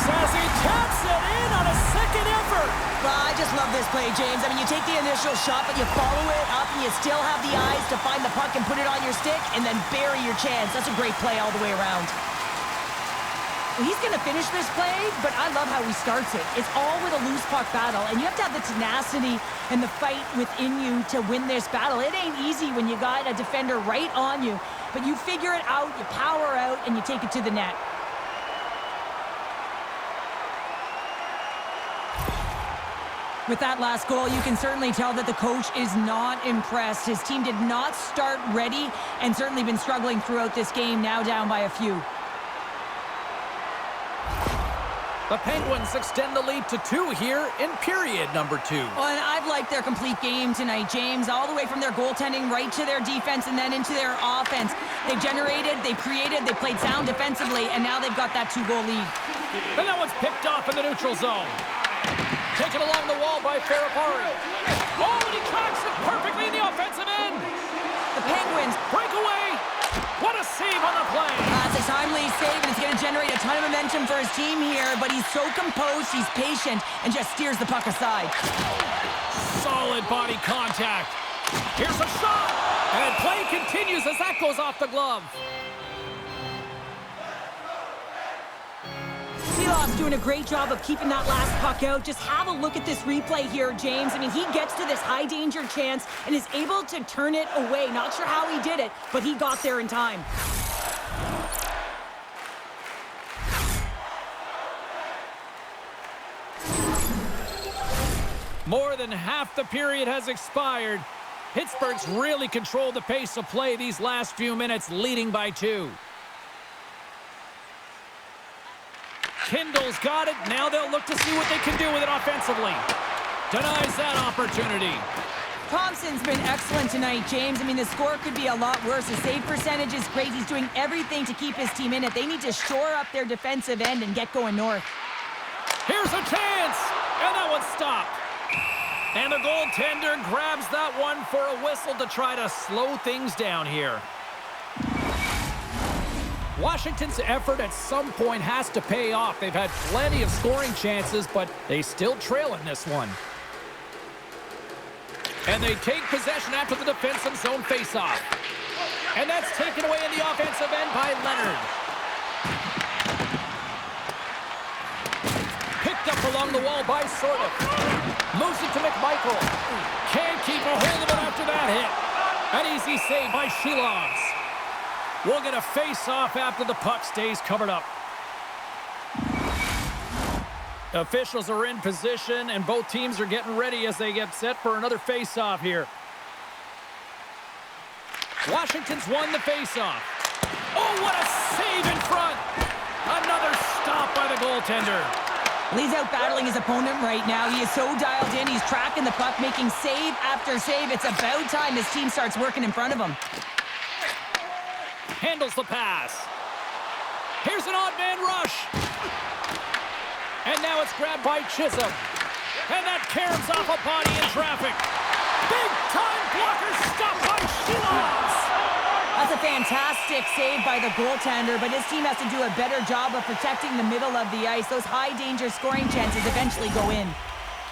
as he taps it in on a second effort. Well, I just love this play, James. I mean, you take the initial shot, but you follow it up, and you still have the eyes to find the puck and put it on your stick, and then bury your chance. That's a great play all the way around. Well, he's going to finish this play, but I love how he starts it. It's all with a loose puck battle, and you have to have the tenacity and the fight within you to win this battle. It ain't easy when you got a defender right on you, but you figure it out, you power out, and you take it to the net. With that last goal, you can certainly tell that the coach is not impressed. His team did not start ready and certainly been struggling throughout this game, now down by a few. The Penguins extend the lead to 2 here in period number 2. Well, and I've liked their complete game tonight, James, all the way from their goaltending right to their defense and then into their offense. They've generated, they've created, they played sound defensively, and now they've got that 2-goal lead. And that one's picked off in the neutral zone. Taken along the wall by Ferrapari. Oh, and he cracks it perfectly in the offensive end. The Penguins break away. What a save on the play. That's a timely save, and it's going to generate a ton of momentum for his team here, but he's so composed, he's patient, and just steers the puck aside. Solid body contact. Here's a shot. And play continues as that goes off the glove. Seeloff's doing a great job of keeping that last puck out. Just have a look at this replay here, James. I mean, he gets to this high-danger chance and is able to turn it away. Not sure how he did it, but he got there in time. More than half the period has expired. Pittsburgh's really controlled the pace of play these last few minutes, leading by 2. Kindle's got it. Now they'll look to see what they can do with it offensively. Denies that opportunity. Thompson's been excellent tonight, James. I mean, the score could be a lot worse. His save percentage is great. He's doing everything to keep his team in it. They need to shore up their defensive end and get going north. Here's a chance. And that one's stopped. And the goaltender grabs that one for a whistle to try to slow things down here. Washington's effort at some point has to pay off. They've had plenty of scoring chances, but they still trail in this one. And they take possession after the defensive zone faceoff. And that's taken away in the offensive end by Leonard. Picked up along the wall by Sorda. Moves it to McMichael. Can't keep a hold of it after that hit. An easy save by Sheelovs. We'll get a face-off after the puck stays covered up. Officials are in position, and both teams are getting ready as they get set for another face-off here. Washington's won the face-off. Oh, what a save in front! Another stop by the goaltender. He's out battling his opponent right now. He is so dialed in. He's tracking the puck, making save after save. It's about time his team starts working in front of him. Handles the pass. Here's an odd man rush. And now it's grabbed by Chisholm. And that caroms off a body in traffic. Big time blocker stopped by Sheelovs. That's a fantastic save by the goaltender, but his team has to do a better job of protecting the middle of the ice. Those high-danger scoring chances eventually go in.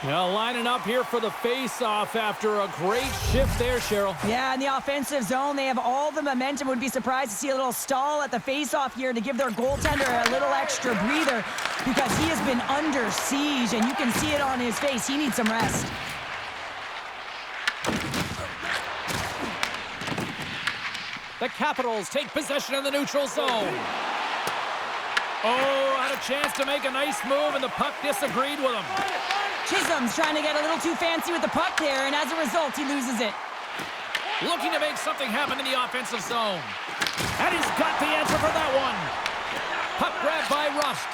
Now lining up here for the face-off after a great shift there, Cheryl. Yeah, in the offensive zone, they have all the momentum. Would be surprised to see a little stall at the face-off here to give their goaltender a little extra breather because he has been under siege, and you can see it on his face. He needs some rest. The Capitals take possession of the neutral zone. Oh, had a chance to make a nice move, and the puck disagreed with him. Chisholm's trying to get a little too fancy with the puck there, and as a result, he loses it. Looking to make something happen in the offensive zone. And he's got the answer for that one. Puck grabbed by Rust.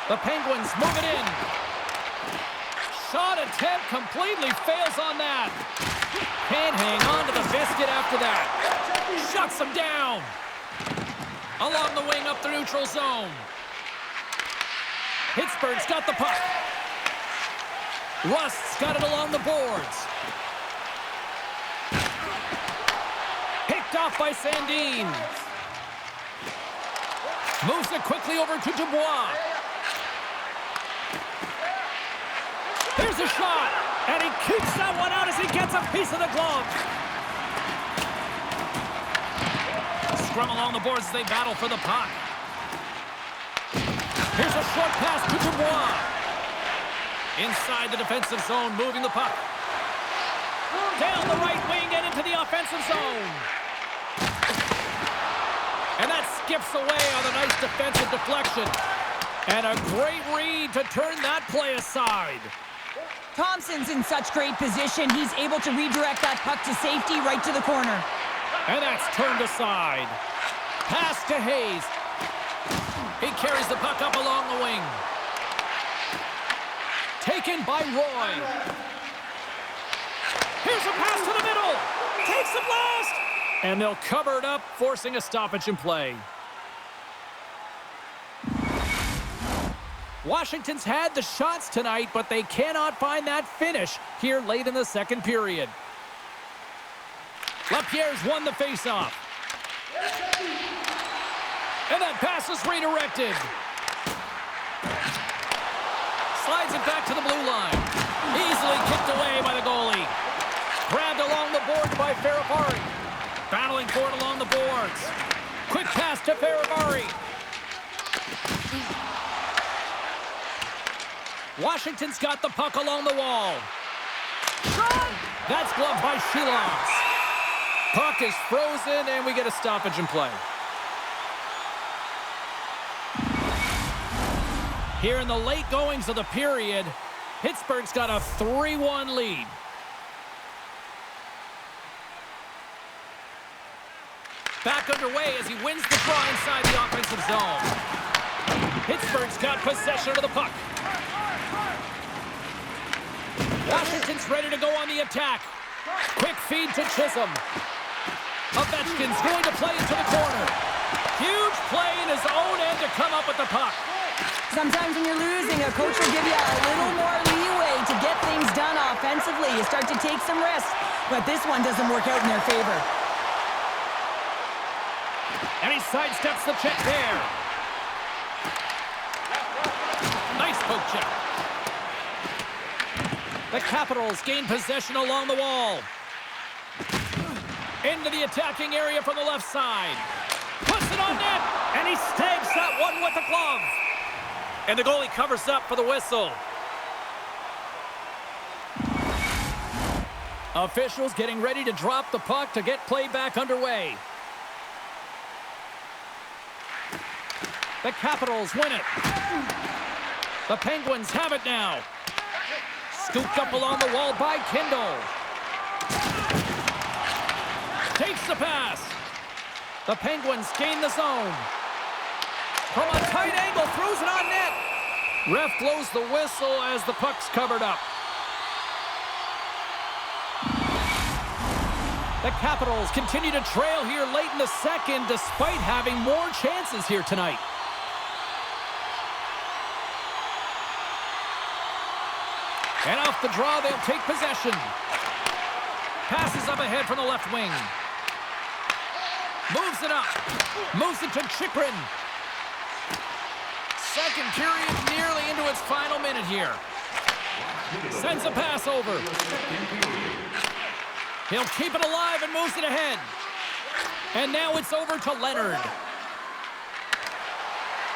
The Penguins move it in. Shot attempt completely fails on that. Can't hang on to the biscuit after that. Shuts him down. Along the wing up the neutral zone. Pittsburgh's got the puck. Rust's got it along the boards. Picked off by Sandin. Moves it quickly over to Dubois. There's a shot, and he keeps that one out as he gets a piece of the glove. Scrum along the boards as they battle for the puck. Here's a short pass to Dubois. Inside the defensive zone, moving the puck. Down the right wing and into the offensive zone. And that skips away on a nice defensive deflection. And a great read to turn that play aside. Thompson's in such great position. He's able to redirect that puck to safety right to the corner. And that's turned aside. Pass to Hayes. He carries the puck up along the wing. Taken by Roy. Here's a pass to the middle. Takes the blast. And they'll cover it up, forcing a stoppage in play. Washington's had the shots tonight, but they cannot find that finish here late in the second period. Lapierre's won the faceoff. And that pass is redirected. Slides it back to the blue line. Easily kicked away by the goalie. Grabbed along the boards by Ferravari. Battling for it along the boards. Quick pass to Ferravari. Washington's got the puck along the wall. That's gloved by Shelons. Puck is frozen, and we get a stoppage in play. Here in the late goings of the period, Pittsburgh's got a 3-1 lead. Back underway as he wins the draw inside the offensive zone. Pittsburgh's got possession of the puck. Washington's ready to go on the attack. Quick feed to Chisholm. Ovechkin's going to play into the corner. Huge play in his own end to come up with the puck. Sometimes when you're losing, a coach will give you a little more leeway to get things done offensively. You start to take some risks, but this one doesn't work out in their favor. And he sidesteps the check there. Nice poke check. The Capitals gain possession along the wall. Into the attacking area from the left side. Puts it on net, and he snags that one with the glove. And the goalie covers up for the whistle. Officials getting ready to drop the puck to get play back underway. The Capitals win it. The Penguins have it now. Scooped up along the wall by Kindle. Takes the pass. The Penguins gain the zone. From a tight angle, throws it on net. Ref blows the whistle as the puck's covered up. The Capitals continue to trail here late in the second despite having more chances here tonight. And off the draw, they'll take possession. Passes up ahead from the left wing. Moves it up. Moves it to Chychrun. Second period nearly into its final minute here. Sends a pass over. He'll keep it alive and moves it ahead. And now it's over to Leonard.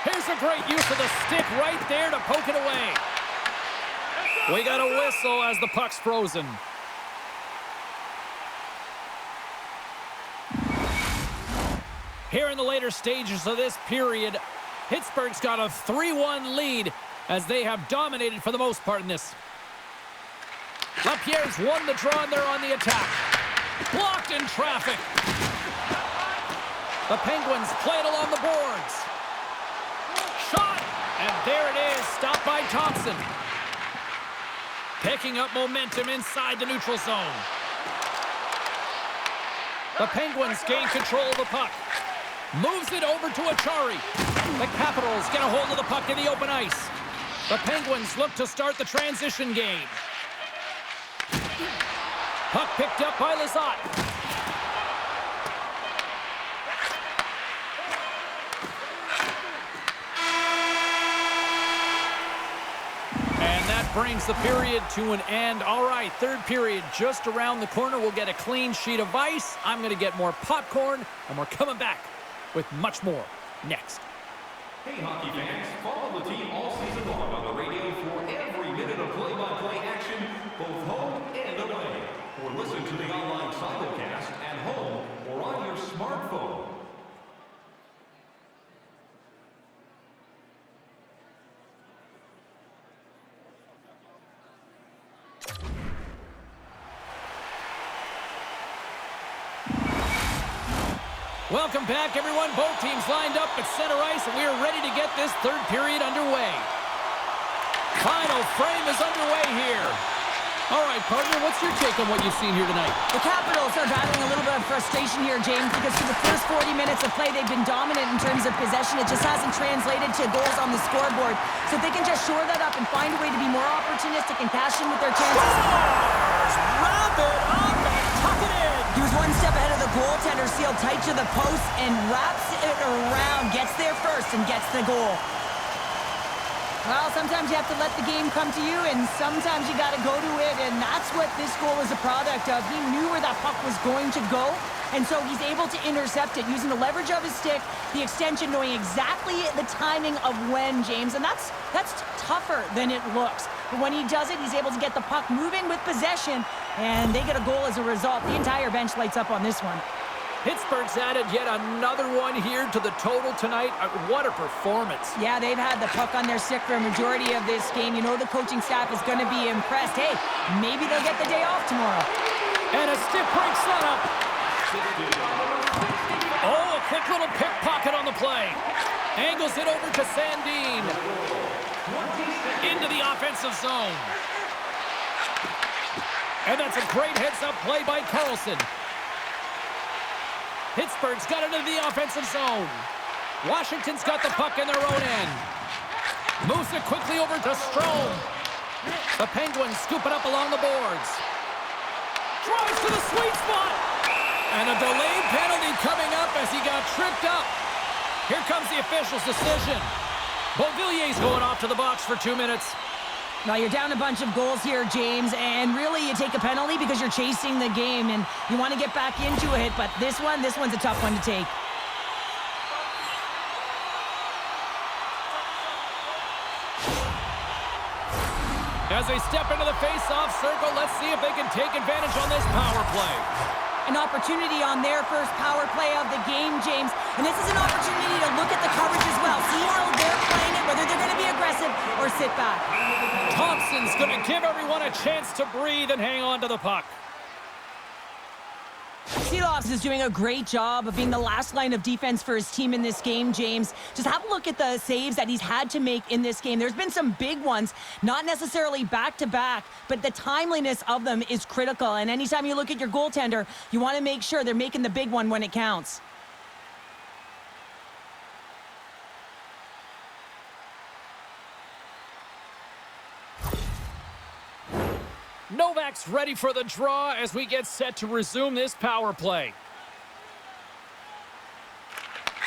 Here's a great use of the stick right there to poke it away. We got a whistle as the puck's frozen. Here in the later stages of this period, Pittsburgh's got a 3-1 lead as they have dominated for the most part in this. LaPierre's won the draw, and they're on the attack. Blocked in traffic. The Penguins play it along the boards. Shot! And there it is, stopped by Thompson. Picking up momentum inside the neutral zone. The Penguins gain control of the puck. Moves it over to Achari. The Capitals get a hold of the puck in the open ice. The Penguins look to start the transition game. Puck picked up by Lizotte. And that brings the period to an end. All right, third period just around the corner. We'll get a clean sheet of ice. I'm going to get more popcorn, and we're coming back with much more next. Hey, hockey fans, follow the team all season long on the radio for every minute of play-by-play action, both home and away. Or listen to the online simulcast at home or on your smartphone. Welcome back, everyone. Both teams lined up at center ice, and we are ready to get this third period underway. Final frame is underway here. All right, partner, what's your take on what you've seen here tonight? The Capitals are battling a little bit of frustration here, James, because for the first 40 minutes of play, they've been dominant in terms of possession. It just hasn't translated to goals on the scoreboard. So if they can just shore that up and find a way to be more opportunistic and cash in with their chances. Wrap it up and tuck it in. He was one step ahead of the goaltender, sealed tight to the post, and wraps it around, gets there first, and gets the goal. Well, sometimes you have to let the game come to you, and sometimes you got to go to it, and that's what this goal is a product of. He knew where that puck was going to go, and so he's able to intercept it using the leverage of his stick, the extension, knowing exactly the timing of when, James, and that's tougher than it looks. But when he does it, he's able to get the puck moving with possession, and they get a goal as a result. The entire bench lights up on this one. Pittsburgh's added yet another one here to the total tonight. What a performance. Yeah, they've had the puck on their stick for a majority of this game. You know the coaching staff is going to be impressed. Hey, maybe they'll get the day off tomorrow. And a stiff break setup. Oh, a quick little pickpocket on the play. Angles it over to Sandin. Into the offensive zone. And that's a great heads-up play by Carlson. Pittsburgh's got it into the offensive zone. Washington's got the puck in their own end. Moves it quickly over to Strome. The Penguins scoop it up along the boards. Drives to the sweet spot. And a delayed penalty coming up as he got tripped up. Here comes the official's decision. Beauvillier's going off to the box for 2 minutes. Now, you're down a bunch of goals here, James, and really you take a penalty because you're chasing the game, and you want to get back into it, but this one's a tough one to take. As they step into the face-off circle, let's see if they can take advantage on this power play. An opportunity on their first power play of the game, James. And this is an opportunity to look at the coverage as well. See how they're playing it, whether they're going to be aggressive or sit back. Thompson's going to give everyone a chance to breathe and hang on to the puck. Seeloffs is doing a great job of being the last line of defense for his team in this game, James. Just have a look at the saves that he's had to make in this game. There's been some big ones, not necessarily back-to-back, but the timeliness of them is critical. And anytime you look at your goaltender, you want to make sure they're making the big one when it counts. Novak's ready for the draw as we get set to resume this power play.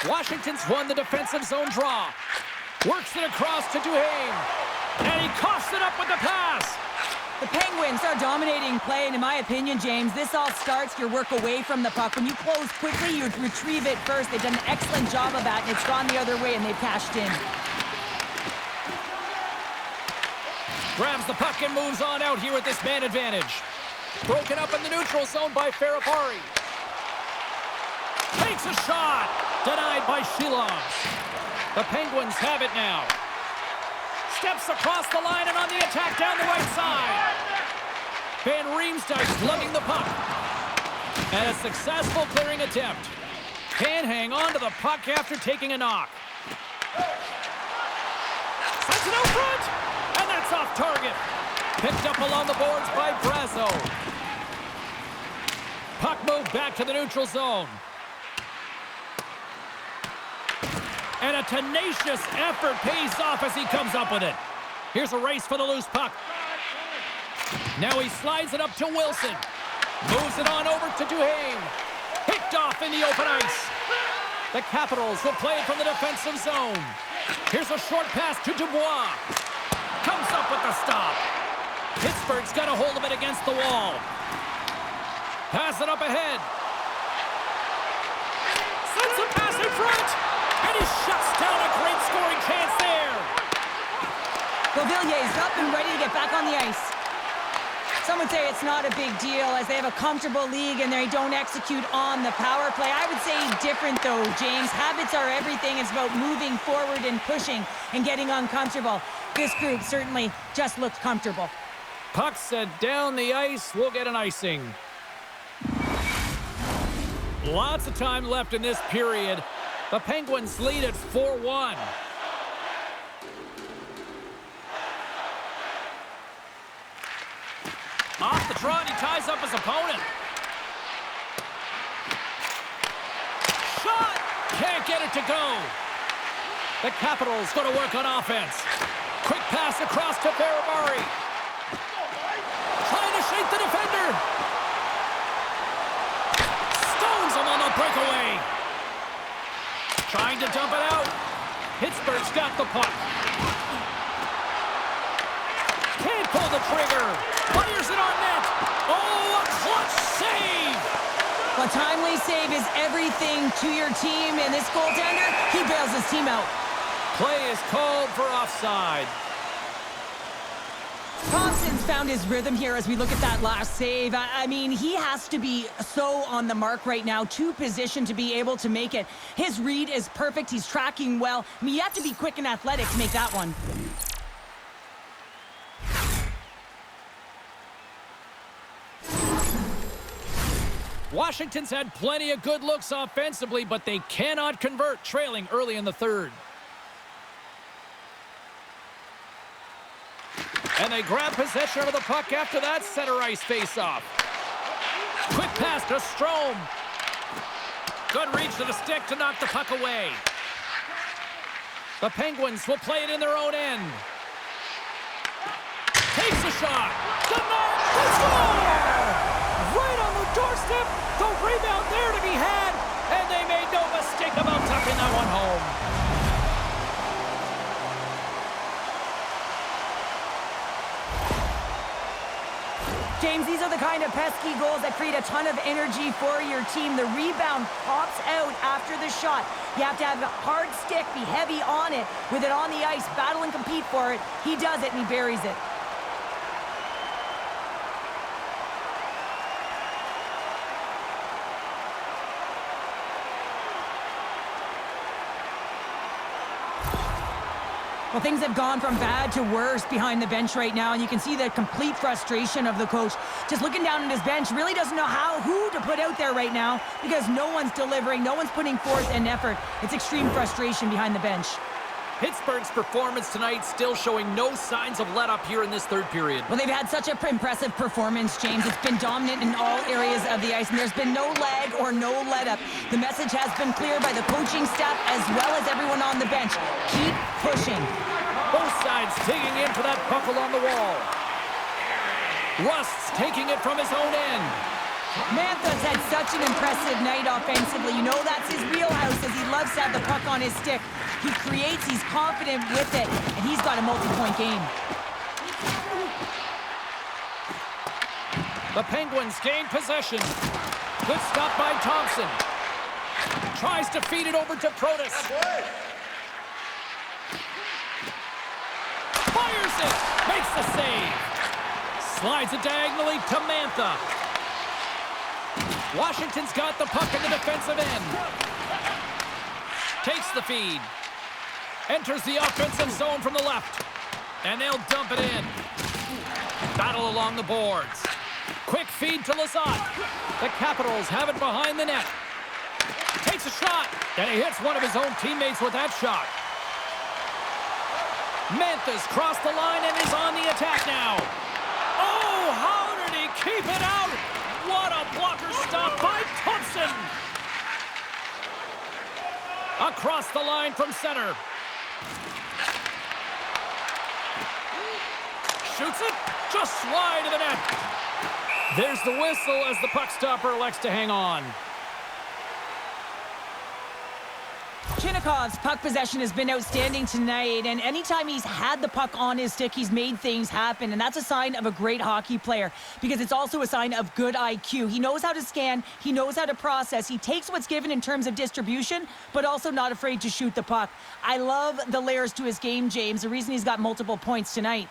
Washington's won the defensive zone draw. Works it across to Duhaime. And he coughs it up with the pass. The Penguins are dominating play, and in my opinion, James, this all starts your work away from the puck. When you close quickly, you retrieve it first. They've done an excellent job of that, and it's gone the other way, and they've cashed in. Grabs the puck and moves on out here with this man advantage. Broken up in the neutral zone by Ferrapari. Takes a shot. Denied by Shilovs. The Penguins have it now. Steps across the line and on the attack down the right side. Van Riemsdyk lugging the puck. And a successful clearing attempt. Can hang on to the puck after taking a knock. Sends it out front, and that's off target. Picked up along the boards by Brasso. Puck moved back to the neutral zone. And a tenacious effort pays off as he comes up with it. Here's a race for the loose puck. Now he slides it up to Wilson. Moves it on over to Duhaime. Picked off in the open ice. The Capitals will play it from the defensive zone. Here's a short pass to Dubois. Comes up with the stop. Pittsburgh's got a hold of it against the wall. Pass it up ahead. Sends a pass in front. And he shuts down a great scoring chance there. Beauvillier's up and ready to get back on the ice. Some would say it's not a big deal as they have a comfortable league and they don't execute on the power play. I would say different though, James. Habits are everything. It's about moving forward and pushing and getting uncomfortable. This group certainly just looks comfortable. Puck set down the ice. We'll get an icing. Lots of time left in this period. The Penguins lead at 4-1. Off the trot, he ties up his opponent. Shot! Can't get it to go. The Capitals going to work on offense. Quick pass across to Ferrari. Trying to shake the defender. Stones him on the breakaway. Trying to dump it out. Pittsburgh's got the puck. Can't pull the trigger. Fires it on net. Oh, a clutch save. A timely save is everything to your team, and this goaltender, he bails his team out. Play is called for offside. Thompson's found his rhythm here as we look at that last save. I mean, he has to be so on the mark right now, to position to be able to make it. His read is perfect. He's tracking well. I mean, you have to be quick and athletic to make that one. Washington's had plenty of good looks offensively, but they cannot convert, trailing early in the third. And they grab possession of the puck after that center ice face-off. Quick pass to Strome. Good reach to the stick to knock the puck away. The Penguins will play it in their own end. Takes a shot. Denied. They score! Right on the doorstep. The rebound there to be had. And they made no mistake about tucking that one home. James, these are the kind of pesky goals that create a ton of energy for your team. The rebound pops out after the shot. You have to have a hard stick, be heavy on it, with it on the ice, battle and compete for it. He does it and he buries it. Well, things have gone from bad to worse behind the bench right now, and you can see the complete frustration of the coach. Just looking down at his bench, really doesn't know who to put out there right now because no one's delivering, no one's putting forth an effort. It's extreme frustration behind the bench. Pittsburgh's performance tonight still showing no signs of let-up here in this third period. Well, they've had such an impressive performance, James. It's been dominant in all areas of the ice, and there's been no lag or no let-up. The message has been clear by the coaching staff as well as everyone on the bench. Keep pushing. Both sides digging in for that puck along the wall. Rust's taking it from his own end. Mantha's had such an impressive night offensively. You know that's his wheelhouse as he loves to have the puck on his stick. He creates, he's confident with it, and he's got a multi-point game. The Penguins gain possession. Good stop by Thompson. Tries to feed it over to Protas. Fires it! Makes the save. Slides it diagonally to Mantha. Washington's got the puck in the defensive end. Takes the feed. Enters the offensive zone from the left. And they'll dump it in. Battle along the boards. Quick feed to Lizotte. The Capitals have it behind the net. Takes a shot, and he hits one of his own teammates with that shot. Mantha's crossed the line and is on the attack now. Oh, how did he keep it out? What a blocker stop by Thompson. Across the line from center. Shoots it, just wide of the net. There's the whistle as the puck stopper elects to hang on. Chinnikov's puck possession has been outstanding tonight, and anytime he's had the puck on his stick, he's made things happen, and that's a sign of a great hockey player because it's also a sign of good IQ. He knows how to scan, he knows how to process, he takes what's given in terms of distribution, but also not afraid to shoot the puck. I love the layers to his game, James, the reason he's got multiple points tonight.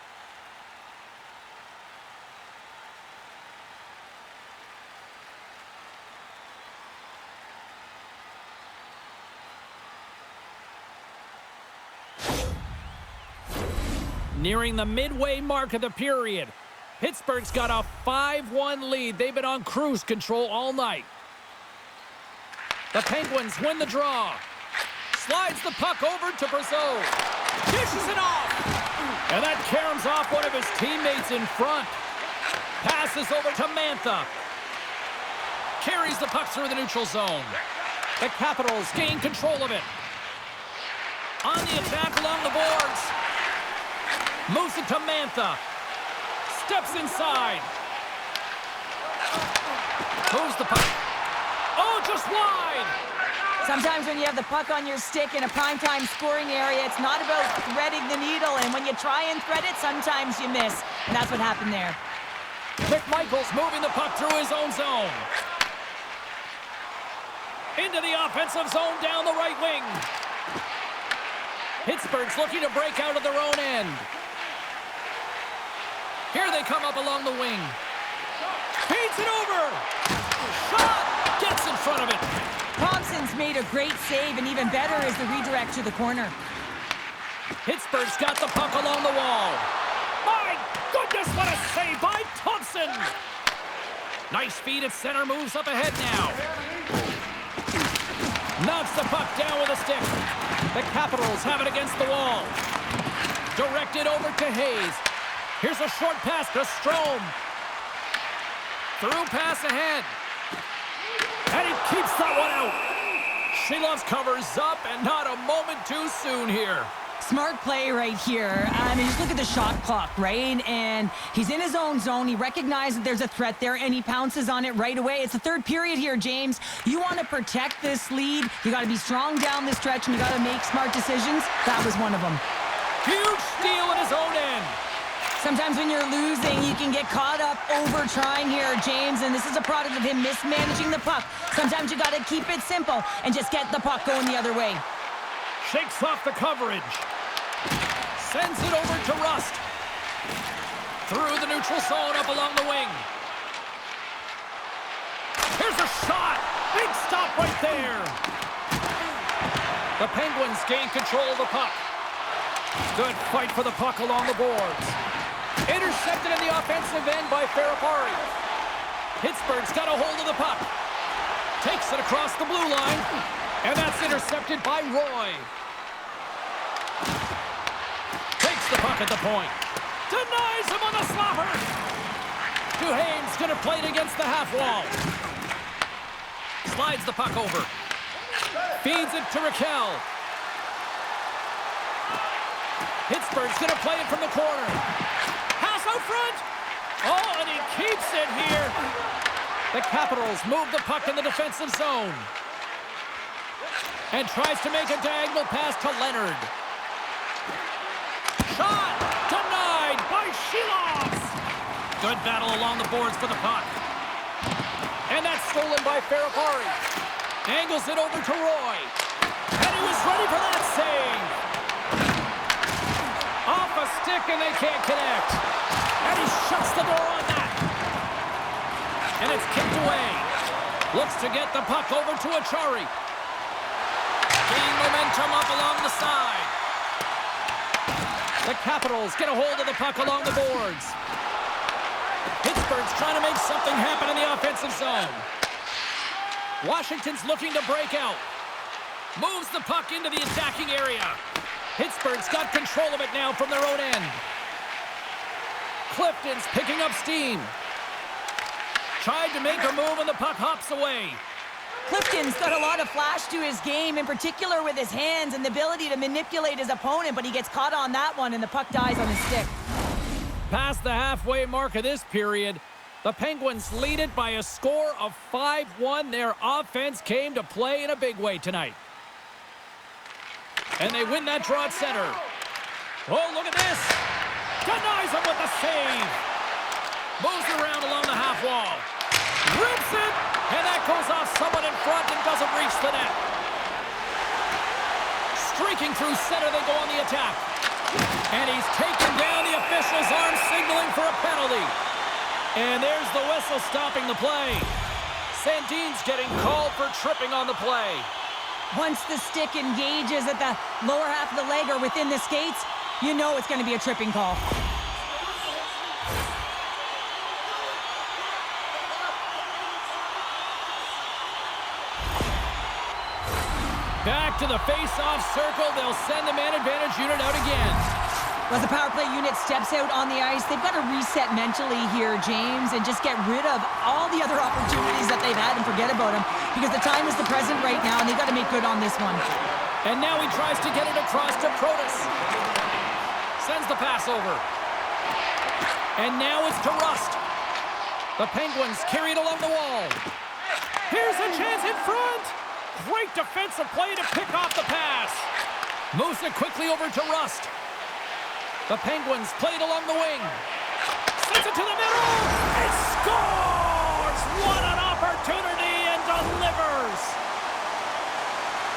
Nearing the midway mark of the period. Pittsburgh's got a 5-1 lead. They've been on cruise control all night. The Penguins win the draw. Slides the puck over to Brazeau. Dishes it off. And that caroms off one of his teammates in front. Passes over to Mantha. Carries the puck through the neutral zone. The Capitals gain control of it. On the attack along the boards. Moves it to Mantha. Steps inside. Moves the puck. Oh, just wide. Sometimes when you have the puck on your stick in a primetime scoring area, it's not about threading the needle, and when you try and thread it, sometimes you miss. And that's what happened there. McMichael's moving the puck through his own zone. Into the offensive zone down the right wing. Pittsburgh's looking to break out of their own end. Here they come up along the wing. Feeds it over. Shot! Gets in front of it. Thompson's made a great save, and even better is the redirect to the corner. Pittsburgh's got the puck along the wall. My goodness, what a save by Thompson! Nice feed at center, moves up ahead now. Knocks the puck down with a stick. The Capitals have it against the wall. Directed over to Hayes. Here's a short pass to Strome. Through pass ahead. And he keeps that one out. Shilov's covers up, and not a moment too soon here. Smart play right here. I mean, just look at the shot clock, right? And he's in his own zone. He recognizes there's a threat there, and he pounces on it right away. It's the third period here, James. You want to protect this lead. You got to be strong down the stretch, and you got to make smart decisions. That was one of them. Huge steal in his own end. Sometimes when you're losing, you can get caught up over trying here, James, and this is a product of him mismanaging the puck. Sometimes you got to keep it simple and just get the puck going the other way. Shakes off the coverage. Sends it over to Rust. Through the neutral zone up along the wing. Here's a shot. Big stop right there. The Penguins gain control of the puck. Good fight for the puck along the boards. Intercepted in the offensive end by Ferrapari. Pittsburgh's got a hold of the puck. Takes it across the blue line. And that's intercepted by Roy. Takes the puck at the point. Denies him on the slapper. Duhaime's going to play it against the half wall. Slides the puck over. Feeds it to Raquel. Pittsburgh's going to play it from the corner. Pass out front. Oh, and he keeps it here. The Capitals move the puck in the defensive zone. And tries to make a diagonal pass to Leonard. Shot! Denied by Shilovs! Good battle along the boards for the puck. And that's stolen by Ferrapari. Angles it over to Roy. And he was ready for that save. Off a stick and they can't connect. And he shuts the door on that. And it's kicked away. Looks to get the puck over to Achari. Gaining momentum up along the side. The Capitals get a hold of the puck along the boards. Pittsburgh Pittsburgh's trying to make something happen in the offensive zone. Washington's looking to break out. Moves the puck into the attacking area. Pittsburgh's got control of it now from their own end. Clifton's picking up steam. Tried to make a move and the puck hops away. Clifton's got a lot of flash to his game, in particular with his hands and the ability to manipulate his opponent, but he gets caught on that one and the puck dies on his stick. Past the halfway mark of this period, the Penguins lead it by a score of 5-1. Their offense came to play in a big way tonight. And they win that draw at center. Oh, look at this. Denies him with the save. Moves around along the half wall. Rips it. And that goes off someone in front and doesn't reach the net. Streaking through center, they go on the attack. And he's taken down, the official's arm signaling for a penalty. And there's the whistle stopping the play. Sandin's getting called for tripping on the play. Once the stick engages at the lower half of the leg or within the skates, you know it's going to be a tripping call. Back to the face-off circle. They'll send the man advantage unit out again. As the power play unit steps out on the ice, they've got to reset mentally here, James, and just get rid of all the other opportunities that they've had and forget about them, because the time is the present right now, and they've got to make good on this one. And now he tries to get it across to Protas. Sends the pass over. And now it's to Rust. The Penguins carry it along the wall. Here's a chance in front. Great defensive play to pick off the pass. Moves it quickly over to Rust. The Penguins played along the wing. Sends it to the middle. It scores! What an opportunity, and delivers!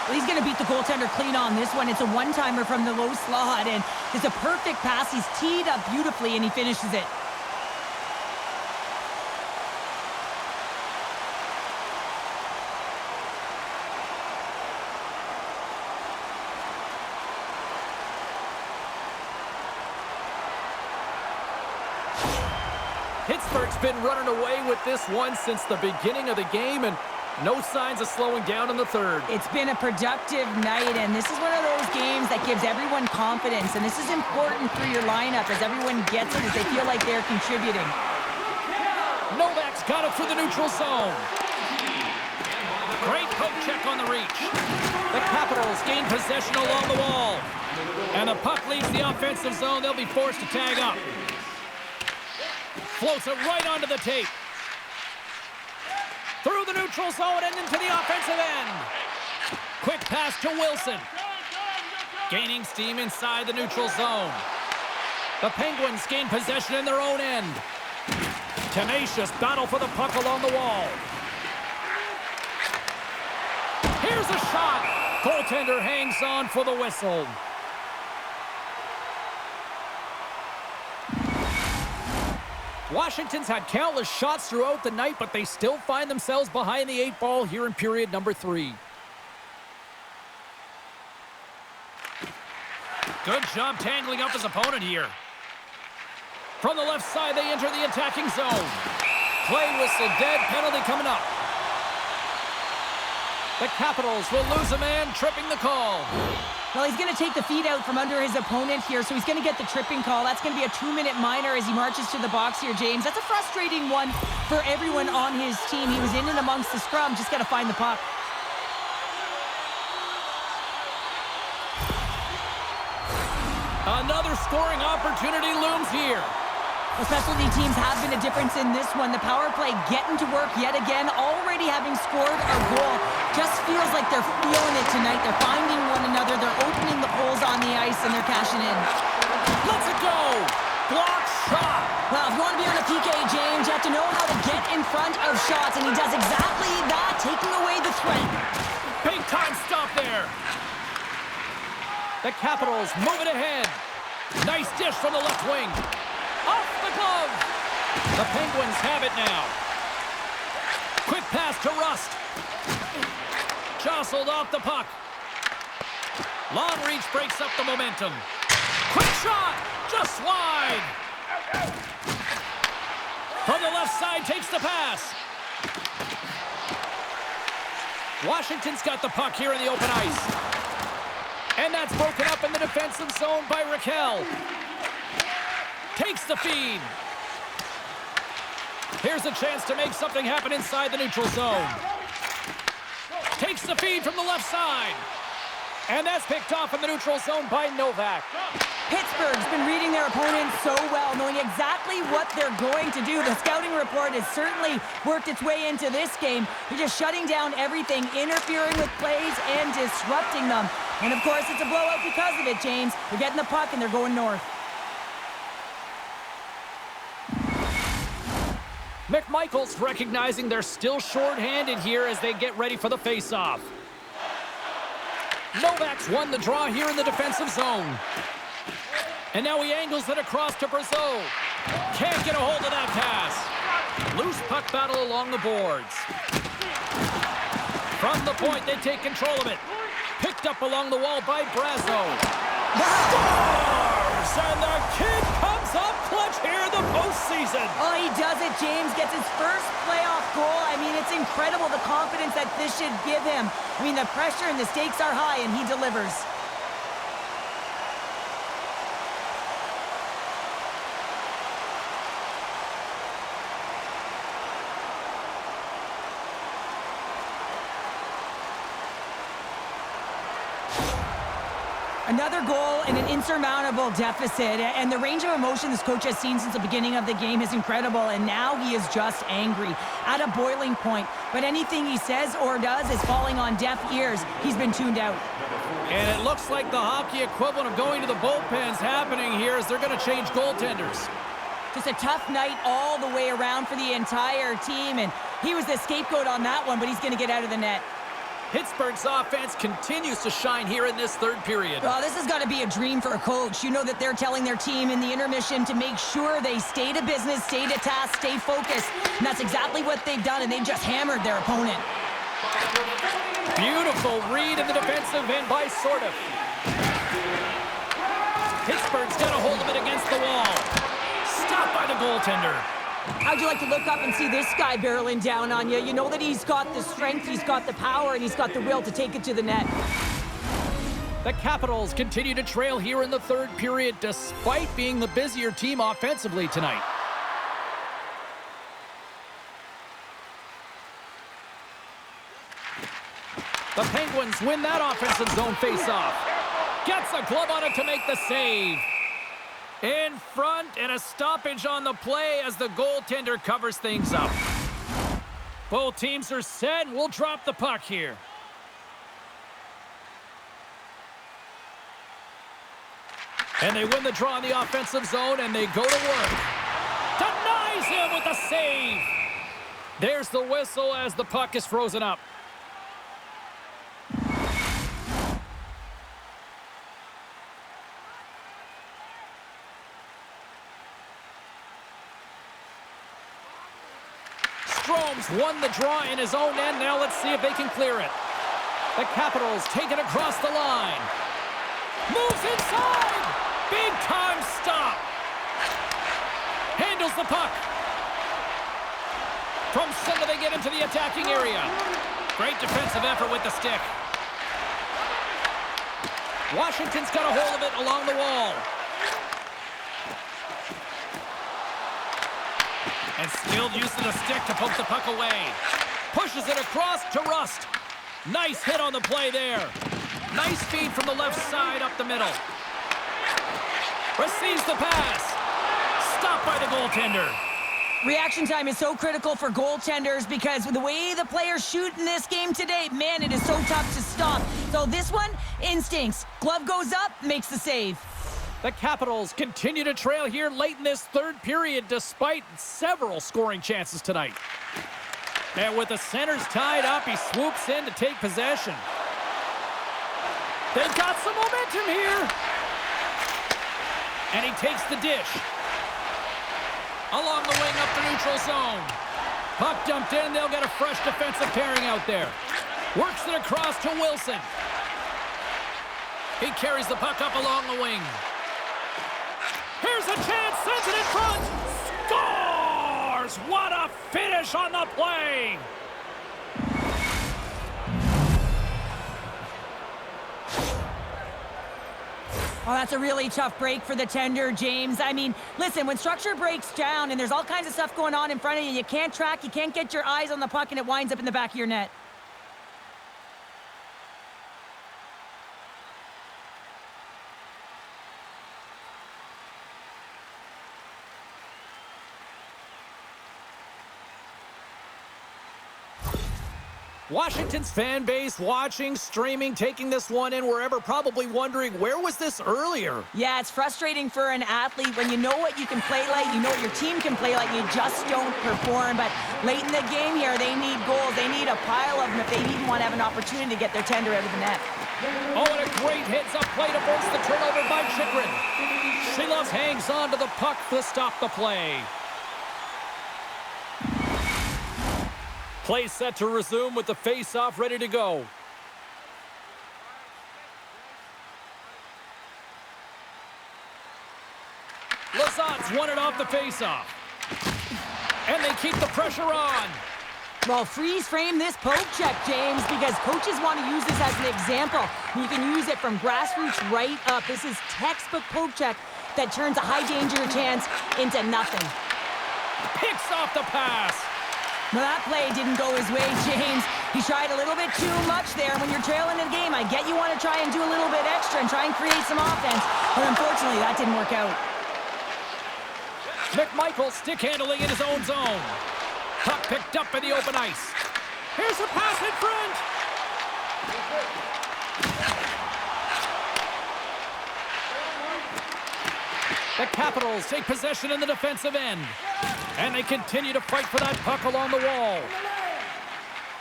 Well, he's going to beat the goaltender clean on this one. It's a one-timer from the low slot, and it's a perfect pass. He's teed up beautifully, and he finishes it. Pittsburgh's been running away with this one since the beginning of the game, and no signs of slowing down in the third. It's been a productive night, and this is one of those games that gives everyone confidence, and this is important for your lineup as everyone gets it, as they feel like they're contributing. Novak's got it through the neutral zone. Great poke check on the reach. The Capitals gain possession along the wall. And the puck leaves the offensive zone. They'll be forced to tag up. Floats it right onto the tape. Through the neutral zone and into the offensive end. Quick pass to Wilson. Gaining steam inside the neutral zone. The Penguins gain possession in their own end. Tenacious battle for the puck along the wall. Here's a shot. Goaltender hangs on for the whistle. Washington's had countless shots throughout the night, but they still find themselves behind the 8 ball here in period number 3. Good job tangling up his opponent here. From the left side, they enter the attacking zone. Play whistle dead, penalty coming up. The Capitals will lose a man, tripping the call. Well, he's going to take the feet out from under his opponent here, so he's going to get the tripping call. That's going to be a 2-minute minor as he marches to the box here, James. That's a frustrating one for everyone on his team. He was in and amongst the scrum, just got to find the puck. Another scoring opportunity looms here. Well, specialty teams have been a difference in this one. The power play getting to work yet again, already having scored a goal. Just feels like they're feeling it tonight. They're finding one another. They're opening the holes on the ice, and they're cashing in. Let's it go! Block shot! Well, if you want to be on a PK, James, you have to know how to get in front of shots, and he does exactly that, taking away the threat. Big time stop there. The Capitals move it ahead. Nice dish from the left wing. Off the glove. The Penguins have it now. Quick pass to Rust. Jostled off the puck. Long reach breaks up the momentum. Quick shot. Just wide. From the left side, takes the pass. Washington's got the puck here in the open ice. And that's broken up in the defensive zone by Raquel. Takes the feed. Here's a chance to make something happen inside the neutral zone. Takes the feed from the left side. And that's picked off in the neutral zone by Novak. Pittsburgh's been reading their opponents so well, knowing exactly what they're going to do. The scouting report has certainly worked its way into this game. They're just shutting down everything, interfering with plays and disrupting them. And of course, it's a blowout because of it, James. They're getting the puck and they're going north. McMichael's recognizing they're still short-handed here as they get ready for the face-off. Novak's won the draw here in the defensive zone. And now he angles it across to Brazeau. Can't get a hold of that pass. Loose puck battle along the boards. From the point, they take control of it. Picked up along the wall by Brazeau. Scores! And the kid comes up clutch here in the postseason. Oh, he does it, James. Gets his first playoff goal. I mean, it's incredible the confidence that this should give him. I mean, the pressure and the stakes are high, and he delivers. Another goal and an insurmountable deficit. And the range of emotion this coach has seen since the beginning of the game is incredible. And now he is just angry, at a boiling point. But anything he says or does is falling on deaf ears. He's been tuned out. And it looks like the hockey equivalent of going to the bullpen's happening here as they're going to change goaltenders. Just a tough night all the way around for the entire team. And he was the scapegoat on that one, but he's going to get out of the net. Pittsburgh's offense continues to shine here in this third period. Well, this has got to be a dream for a coach. You know that they're telling their team in the intermission to make sure they stay to business, stay to task, stay focused. And that's exactly what they've done, and they've just hammered their opponent. Beautiful read in the defensive end by Sortif. Pittsburgh's got a hold of it against the wall. Stopped by the goaltender. How'd you like to look up and see this guy barreling down on you? You know that he's got the strength, he's got the power, and he's got the will to take it to the net. The Capitals continue to trail here in the third period despite being the busier team offensively tonight. The Penguins win that offensive zone faceoff. Gets a glove on it to make the save. In front, and a stoppage on the play as the goaltender covers things up. Both teams are set. We'll drop the puck here. And they win the draw in the offensive zone, and they go to work. Denies him with a save. There's the whistle as the puck is frozen up. Strome's won the draw in his own end. Now let's see if they can clear it. The Capitals take it across the line. Moves inside. Big time stop. Handles the puck. From center they get into the attacking area. Great defensive effort with the stick. Washington's got a hold of it along the wall. And still using the stick to poke the puck away. Pushes it across to Rust. Nice hit on the play there. Nice feed from the left side up the middle. Receives the pass. Stopped by the goaltender. Reaction time is so critical for goaltenders because the way the players shoot in this game today, man, it is so tough to stop. So this one, instincts. Glove goes up, makes the save. The Capitals continue to trail here late in this third period despite several scoring chances tonight. And with the centers tied up, he swoops in to take possession. They've got some momentum here. And he takes the dish. Along the wing up the neutral zone. Puck dumped in, they'll get a fresh defensive pairing out there. Works it across to Wilson. He carries the puck up along the wing. Here's a chance, sends it in front. Scores! scores! What a finish on the play! Oh, that's a really tough break for the tender, James. I mean, listen, when structure breaks down and there's all kinds of stuff going on in front of you, you can't track, you can't get your eyes on the puck, and it winds up in the back of your net. Washington's fan base watching, streaming, taking this one in wherever, probably wondering, where was this earlier? Yeah, it's frustrating for an athlete when you know what you can play like, you know what your team can play like, you just don't perform. But late in the game here, they need goals. They need a pile of them if they even want to have an opportunity to get their tender out of the net. Oh, and a great heads-up play to force the turnover by Chychrun. Sheloff hangs on to the puck to stop the play. Play set to resume with the face-off ready to go. Lazat's won it off the face-off. And they keep the pressure on. Well, freeze frame this poke check, James, because coaches want to use this as an example. You can use it from grassroots right up. This is textbook poke check that turns a high-danger chance into nothing. Picks off the pass. Well, that play didn't go his way, James. He tried a little bit too much there. When you're trailing in a game, I get you want to try and do a little bit extra and try and create some offense, but unfortunately, that didn't work out. McMichael stick handling in his own zone. Puck picked up in the open ice. Here's a pass in front. The Capitals take possession in the defensive end. And they continue to fight for that puck along the wall.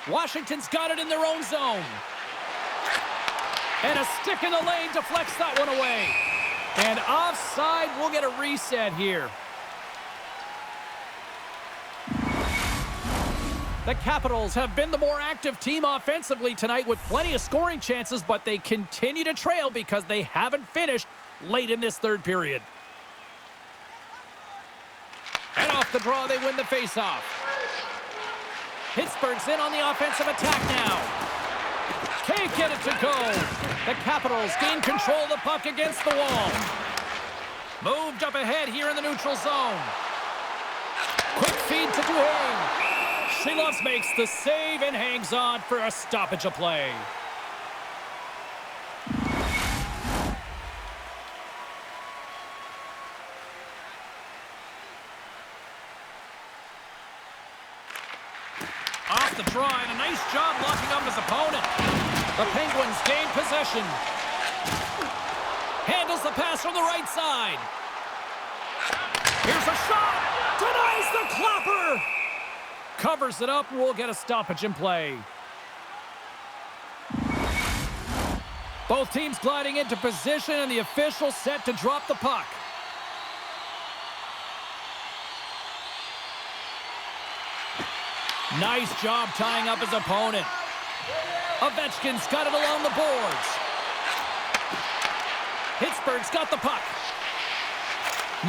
Washington's got it in their own zone. And a stick in the lane deflects that one away. And offside, we'll get a reset here. The Capitals have been the more active team offensively tonight with plenty of scoring chances, but they continue to trail because they haven't finished late in this third period. And off the draw, they win the faceoff. Pittsburgh's in on the offensive attack now. Can't get it to go. The Capitals gain control of the puck against the wall. Moved up ahead here in the neutral zone. Quick feed to Duhane. Sheloff makes the save and hangs on for a stoppage of play. Off the draw, and a nice job locking up his opponent. The Penguins gain possession. Handles the pass from the right side. Here's a shot. Denies the clapper. Covers it up, and we'll get a stoppage in play. Both teams gliding into position, and the official set to drop the puck. Nice job tying up his opponent. Ovechkin's got it along the boards. Pittsburgh's got the puck.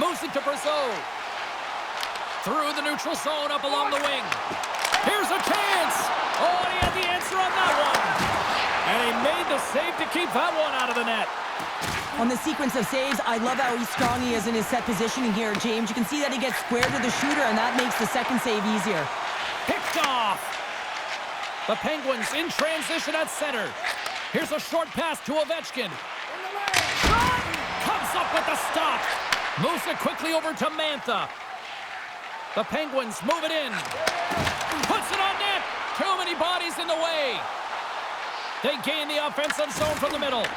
Moves it to Brazeau. Through the neutral zone, up along the wing. Here's a chance. Oh, and he had the answer on that one. And he made the save to keep that one out of the net. On the sequence of saves, I love how strong he is in his set positioning here, James. You can see that he gets square to the shooter, and that makes the second save easier. Picked off. The Penguins in transition at center. Here's a short pass to Ovechkin. Shot! Comes up with the stop. Moves it quickly over to Mantha. The Penguins move it in. Puts it on net. Too many bodies in the way. They gain the offensive zone from the middle.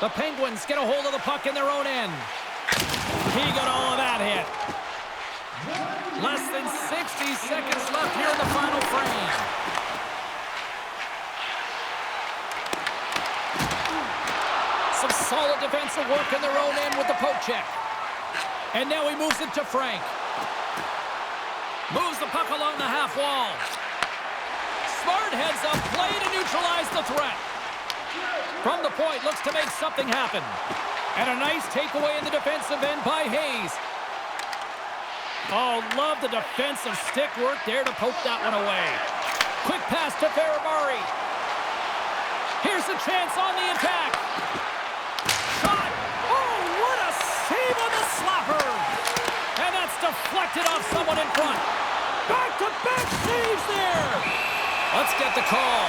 The Penguins get a hold of the puck in their own end. He got all of that hit. Less than 60 seconds left here in the final frame. Some solid defensive work in their own end with the poke check. And now he moves it to Frank. Moves the puck along the half wall. Smart heads up play to neutralize the threat. From the point, looks to make something happen. And a nice takeaway in the defensive end by Hayes. Oh, love the defensive stick work there to poke that one away. Quick pass to Ferrabari. Here's a chance on the attack. Shot. Oh, what a save on the slapper. And that's deflected off someone in front. Back-to-back saves there. Let's get the call.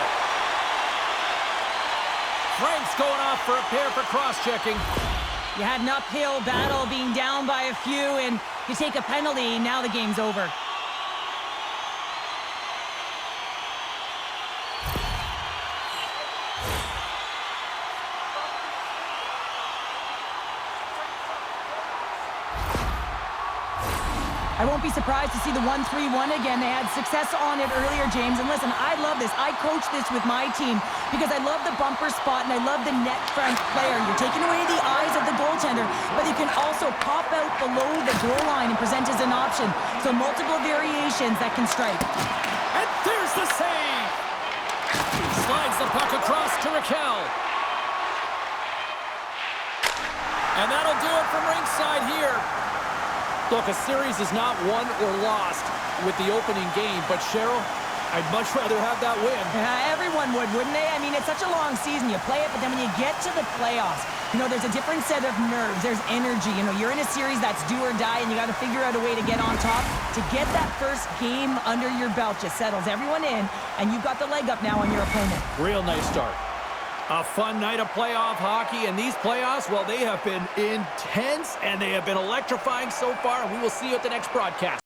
Frank's going off for a pair for cross-checking. You had an uphill battle being down by a few, and you take a penalty, now the game's over. I won't be surprised to see the 1-3-1 again. They had success on it earlier, James. And listen, I love this. I coach this with my team because I love the bumper spot and I love the net front player. You're taking away the eyes of the goaltender, but you can also pop out below the goal line and present as an option. So multiple variations that can strike. And there's the save. Slides the puck across to Raquel. And that'll do it from ringside here. Look, a series is not won or lost with the opening game, but Cheryl, I'd much rather have that win. Everyone would, wouldn't they? I mean, it's such a long season. You play it, but then when you get to the playoffs, you know, there's a different set of nerves. There's energy. You know, you're in a series that's do or die, and you got to figure out a way to get on top. To get that first game under your belt just settles everyone in, and you've got the leg up now on your opponent. Real nice start. A fun night of playoff hockey, and these playoffs, well, they have been intense, and they have been electrifying so far, and we will see you at the next broadcast.